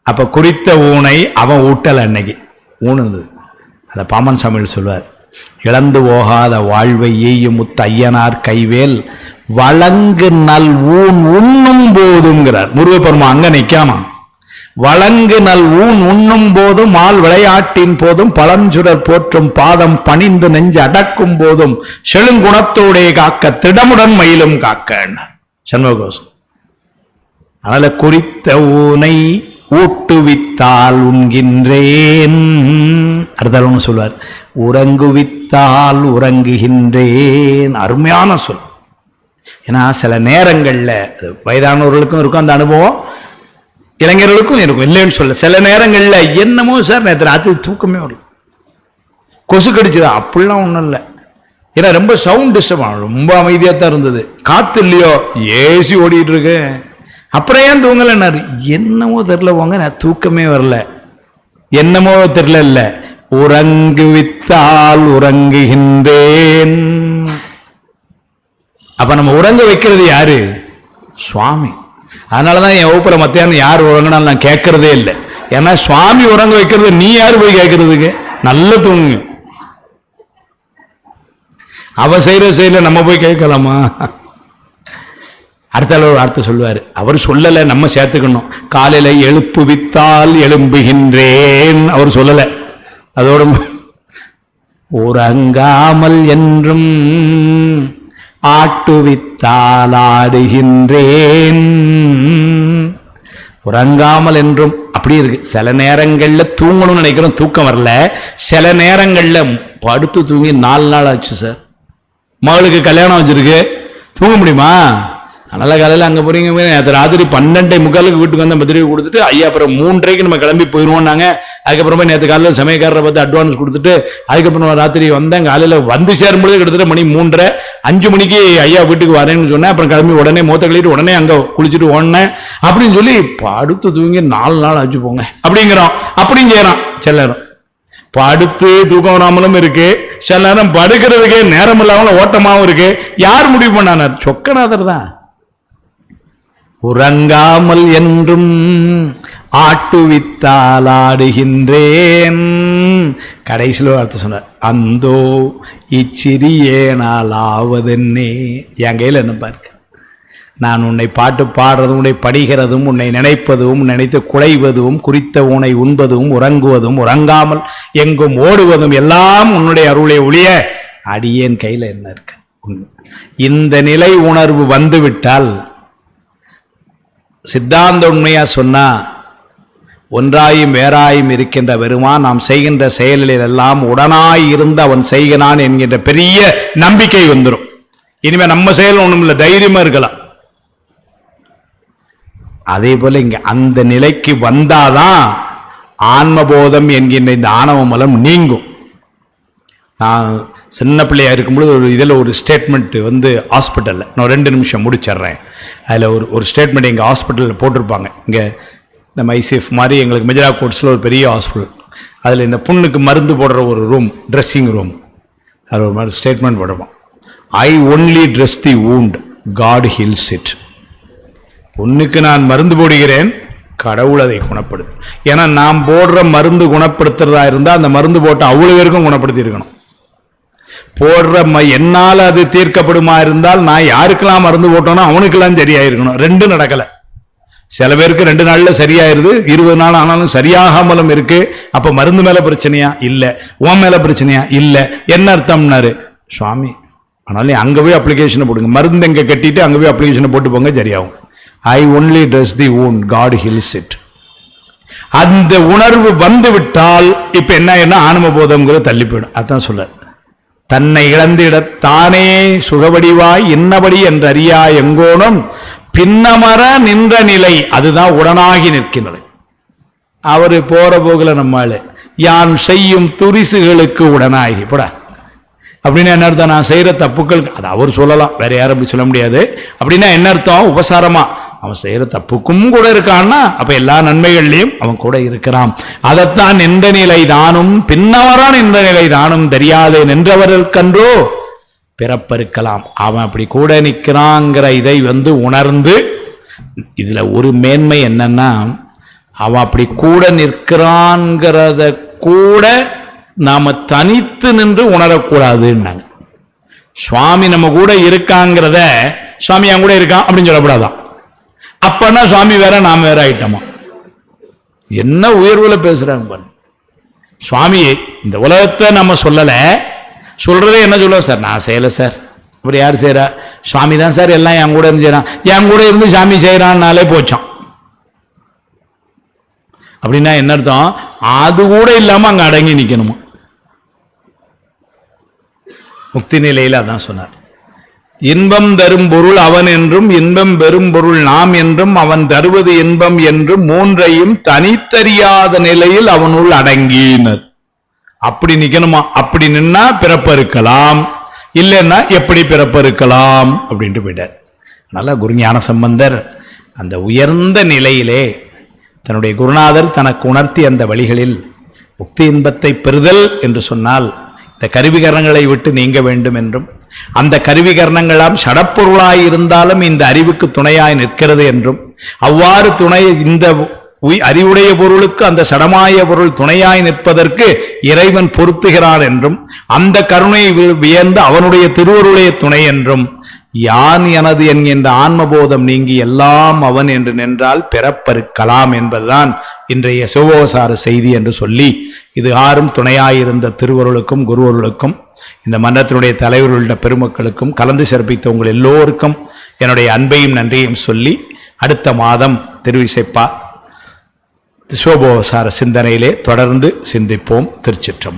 அப்போ குறித்த ஊனை அவன் ஊட்டலை அன்னைக்கு, ஊனுது. அதை பாமன் சாமியில் சொல்வார், இழந்து போகாத வாழ்வை ஈயும் முத்து ஐயனார் கைவேல் வழங்கு நல் ஊன் உண்ணும் போதுங்கிறார் முருகப்பெருமா. அங்க நிக்காமா, வழங்கு நல் ஊன் உண்ணும் போதும் ஆள் விளையாட்டின் போதும் பழஞ்சுடர் போற்றும் பாதம் பணிந்து நெஞ்சு அடக்கும் போதும் செழுங்குணத்தோடே காக்க திடமுடன் மயிலும் காக்க சண்முகோசம். அதனால குறித்த ஊனை ஊட்டுவித்தால் உண்கின்றேன். அடுத்த சொல்வார், உறங்குவித்தால் உறங்குகின்றேன். அருமையான சொல். ஏன்னா சில நேரங்களில் வயதானவர்களுக்கும் இருக்கும் அந்த அனுபவம், இளைஞர்களுக்கும் இருக்கும், இல்லைன்னு சொல்ல. சில நேரங்களில் என்னமோ சார் நேற்று ராத்திரி தூக்கமே வரல, கொசு கடிச்சுதான், அப்படிலாம் ஒன்றும் இல்லை. ஏன்னா ரொம்ப சவுண்ட் டிஸ்டர்ப் ஆகும், ரொம்ப அமைதியாக தான் இருந்தது. காற்று இல்லையோ, ஏசி ஓடிட்டு இருக்கு. அப்புறம் ஏன் தூங்கலைன்னாரு, என்னமோ தெரில போங்க, நான் தூக்கமே வரல, என்னமோ தெரில. இல்லை, உறங்குவித்தால் உறங்குகின்றேன். அப்ப நம்ம உறங்க வைக்கிறது யாரு? சுவாமி. அதனாலதான் என் வகுப்புல மத்தியானம் யார் உறங்கினாலும் நான் கேட்கறதே இல்லை. ஏன்னா சுவாமி உறங்க வைக்கிறது நீ யாரு போய் கேட்கறதுக்கு? நல்ல தூங்குங்க. அவ செய்யல நம்ம போய் கேட்கலாமா? அடுத்த ஒரு வார்த்தை சொல்லுவாரு, அவர் சொல்லலை, நம்ம சேர்த்துக்கணும். காலையில எழுப்புவித்தால் எழும்புகின்றேன், அவர் சொல்லலை. அதோட உறங்காமல் என்றும் ஆட்டுவித்தால் ஆடுகின்றேன். உறங்காமல் என்றும் அப்படி இருக்கு. சில நேரங்கள்ல தூங்கணும்னு நினைக்கிறோம், தூக்கம் வரல. சில நேரங்கள்ல படுத்து தூங்கி 4 நாள் ஆச்சு சார். மகளுக்கு கல்யாணம் வச்சிருக்கு, தூங்க முடியுமா? அதனால காலையில் அங்கே போறீங்க. நேற்று ராத்திரி 12:45 வீட்டுக்கு வந்து பத்திரிகை கொடுத்துட்டு ஐயா அப்புறம் 3:30 நம்ம கிளம்பி போயிடுவோம்னாங்க. அதுக்கப்புறமா நேற்று காலையில் சமயக்காரரை பார்த்து அட்வான்ஸ் கொடுத்துட்டு அதுக்கப்புறம் ராத்திரி வந்தேன். காலையில் வந்து சேரும்போது கிட்டத்தட்ட மணி 3:30, 5 மணிக்கு ஐயா வீட்டுக்கு வரேன்னு சொன்னேன். அப்புறம் கிளம்பி உடனே மூத்த கழிட்டு உடனே அங்கே குளிச்சுட்டு ஓடினேன். அப்படின்னு சொல்லி படுத்து தூங்கி 4 நாள் ஆச்சு போங்க அப்படிங்கிறோம். அப்படின்னு செய்யறான். சில நேரம் படுத்து தூக்கம் வராமலும் இருக்கு, சில நேரம் படுக்கிறதுக்கே நேரம் இல்லாமலும் ஓட்டமாவும் இருக்கு. யார் முடிவு பண்ணானார்? சொக்கநாதர் தான். உறங்காமல் என்றும் ஆட்டுவித்தால் ஆடுகின்றேன். கடைசியில் வார்த்தை சொன்னார், அந்தோ இச்சிறியேனால் ஆவதென்னே. என் கையில் என்ன பாருங்க, நான் உன்னை பாட்டு பாடுறதும் உன்னை படிக்கிறதும் உன்னை நினைப்பதும் நினைத்து குலைவதும் குறித்த உன்னை உண்பதும் உறங்குவதும் உறங்காமல் எங்கும் ஓடுவதும் எல்லாம் உன்னுடைய அருளை ஒழிய அடியேன் கையில் என்ன இருக்கு? இந்த நிலை உணர்வு வந்துவிட்டால் சித்தாந்த உண்மையா சொன்னா ஒன்றாயும் வேறாயும் இருக்கின்ற பெருமான் நாம் செய்கின்ற செயலில் எல்லாம் உடனாய் இருந்து அவன் செய்கிறான் என்கின்ற பெரிய நம்பிக்கை வந்துடும். இனிமே நம்ம செயல் ஒண்ணும் இல்லை, தைரியமா இருக்கலாம். அதே போல இங்க அந்த நிலைக்கு வந்தாதான் ஆன்மபோதம் என்கின்ற இந்த ஆணவ மலம் நீங்கும். நான் சின்ன பிள்ளையா இருக்கும்பொழுது ஒரு ஸ்டேட்மெண்ட் ஹாஸ்பிட்டலில், நான் 2 நிமிஷம் முடிச்சிட்றேன். அதில் ஒரு ஸ்டேட்மெண்ட் எங்கள் ஹாஸ்பிட்டலில் போட்டிருப்பாங்க. இங்கே நம்ம ஐசிஎஃப் மாதிரி எங்களுக்கு மெஜரா கோட்ஸில் ஒரு பெரிய ஹாஸ்பிட்டல், அதில் இந்த புண்ணுக்கு மருந்து போடுற ஒரு ரூம், ட்ரெஸ்ஸிங் ரூம், அது ஒரு மாதிரி ஸ்டேட்மெண்ட் போடுவோம். I only dress the wound, God heals it. புண்ணுக்கு நான் மருந்து போடுகிறேன், கடவுள் அதை குணப்படுது. ஏன்னா நாம் போடுற மருந்து குணப்படுத்துறதா இருந்தால் அந்த மருந்து போட்டு அவ்வளோ பேருக்கும் குணப்படுத்தி இருக்கணும். போடுற என்னால் அது தீர்க்கப்படுமா இருந்தால் நான் யாருக்கெல்லாம் மருந்து போட்டோனோ அவனுக்கெல்லாம் சரியாயிருக்கணும். 2 நடக்கலை. சில பேருக்கு 2 நாளில் சரியாயிருது, 20 நாள் ஆனாலும் சரியாகாமலும் இருக்கு. அப்போ மருந்து மேலே பிரச்சனையா? இல்லை. உன் மேலே பிரச்சனையா? இல்லை. என்ன அர்த்தம்னாரு சுவாமி, ஆனாலும் அங்கே போய் அப்ளிகேஷனை போடுங்க, மருந்து எங்கே கட்டிட்டு அங்கே போய் அப்ளிகேஷனை போட்டு போங்க, சரியாகும். ஐ only dress the wound, God heals it. அந்த உணர்வு வந்து விட்டால் இப்ப என்ன ஆன்ம போதம்ங்கிறது தள்ளி போயிடும். அதான் சொல்ல, தன்னை இழந்திட தானே சுகவடிவாய் இன்னபடி என்று அறியா எங்கோனும் பின்னமர நின்ற நிலை, அதுதான் உடனாகி நிற்கின்றது. அவரு போற போகல நம்மால யான் செய்யும் துரிசுகளுக்கு உடனாகி போட அப்படின்னு என்ன அர்த்தம்? நான் செய்யற தப்புக்கள், அது அவர் சொல்லலாம், வேற யாரும் அப்படி சொல்ல முடியாது. அப்படின்னா என்ன அர்த்தம்? உபசாரமா அவன் செய்யற தப்புக்கும் கூட இருக்கான்னா அப்ப எல்லா நன்மைகள்லையும் அவன் கூட இருக்கிறான். அதைத்தான் நின்ற நிலை தானும் பின்னவரா நின்ற நிலை தானும் தெரியாதே நின்றவர்களுக்கன்றோ பிறப்பறுக்கலாம். அவன் அப்படி கூட நிற்கிறாங்கிற இதை உணர்ந்து, இதுல ஒரு மேன்மை என்னன்னா, அவன் அப்படி கூட நிற்கிறான்ங்கிறத கூட நாம தனித்து நின்று உணரக்கூடாதுன்னாங்க. சுவாமி நம்ம கூட இருக்காங்கிறத சுவாமி என் கூட இருக்கான் அப்படின்னு சொல்லக்கூடாதான். அப்பன்னா சுவாமி வேற நாம வேற ஆயிட்டோமா? என்ன உயர்வுல பேசுறாங்க சுவாமி. இந்த உலகத்தை நம்ம சொல்லல, சொல்றதே என்ன சொல்ல சார், நான் செய்யல சார். அப்படி யார் செய்யறா? சுவாமி தான் சார் எல்லாம் என் கூட இருந்து செய்யறான். என் கூட இருந்து சாமி செய்யறான்னாலே போச்சான். அப்படின்னா என்ன அர்த்தம்? அது கூட இல்லாம அங்க அடங்கி நிக்கணுமா? முக்தி நிலையில் அதான் சொன்னார். இன்பம் தரும் பொருள் அவன் என்றும் இன்பம் பெரும் பொருள் நாம் என்றும் அவன் தருவது இன்பம் என்றும் மூன்றையும் தனித்தறியாத நிலையில் அவனுள் அடங்கினர். அப்படி நிக்கணுமா? அப்படி நின்னா பிறப்பறுக்கலாம், இல்லைன்னா எப்படி பிறப்பறுக்கலாம் அப்படின்ட்டு போயிட்டார். அதனால குருஞான சம்பந்தர் அந்த உயர்ந்த நிலையிலே தன்னுடைய குருநாதர் தனக்கு உணர்த்திய அந்த வழிகளில் முக்தி இன்பத்தை பெறுதல் என்று சொன்னால் இந்த கருவிகரணங்களை விட்டு நீங்க வேண்டும் என்றும், அந்த கருவிகரணங்களாம் சடப்பொருளாய் இருந்தாலும் இந்த அறிவுக்கு துணையாய் நிற்கிறது என்றும், அவ்வாறு துணை இந்த அறிவுடைய பொருளுக்கு அந்த சடமாய பொருள் துணையாய் நிற்பதற்கு இறைவன் பொருத்துகிறான் என்றும், அந்த கருணையை வியந்து அவனுடைய திருவருடைய துணை என்றும், யான் எனது என்கின்ற ஆன்மபோதம் நீங்கி எல்லாம் அவன் என்று நின்றால் பிறப்பறுக்கலாம் என்பதுதான் இன்றைய சிவோசார செய்தி என்று சொல்லி, இது யாரும் துணையாயிருந்த திருவருளுக்கும் குருவருளுக்கும் இந்த மன்றத்தினுடைய தலைவர்களுடைய பெருமக்களுக்கும் கலந்து சிறப்பித்த உங்கள் எல்லோருக்கும் என்னுடைய அன்பையும் நன்றியும் சொல்லி, அடுத்த மாதம் திருவிசைப்பா சிவோசார சிந்தனையிலே தொடர்ந்து சிந்திப்போம். திருச்சிற்றம்பலம்.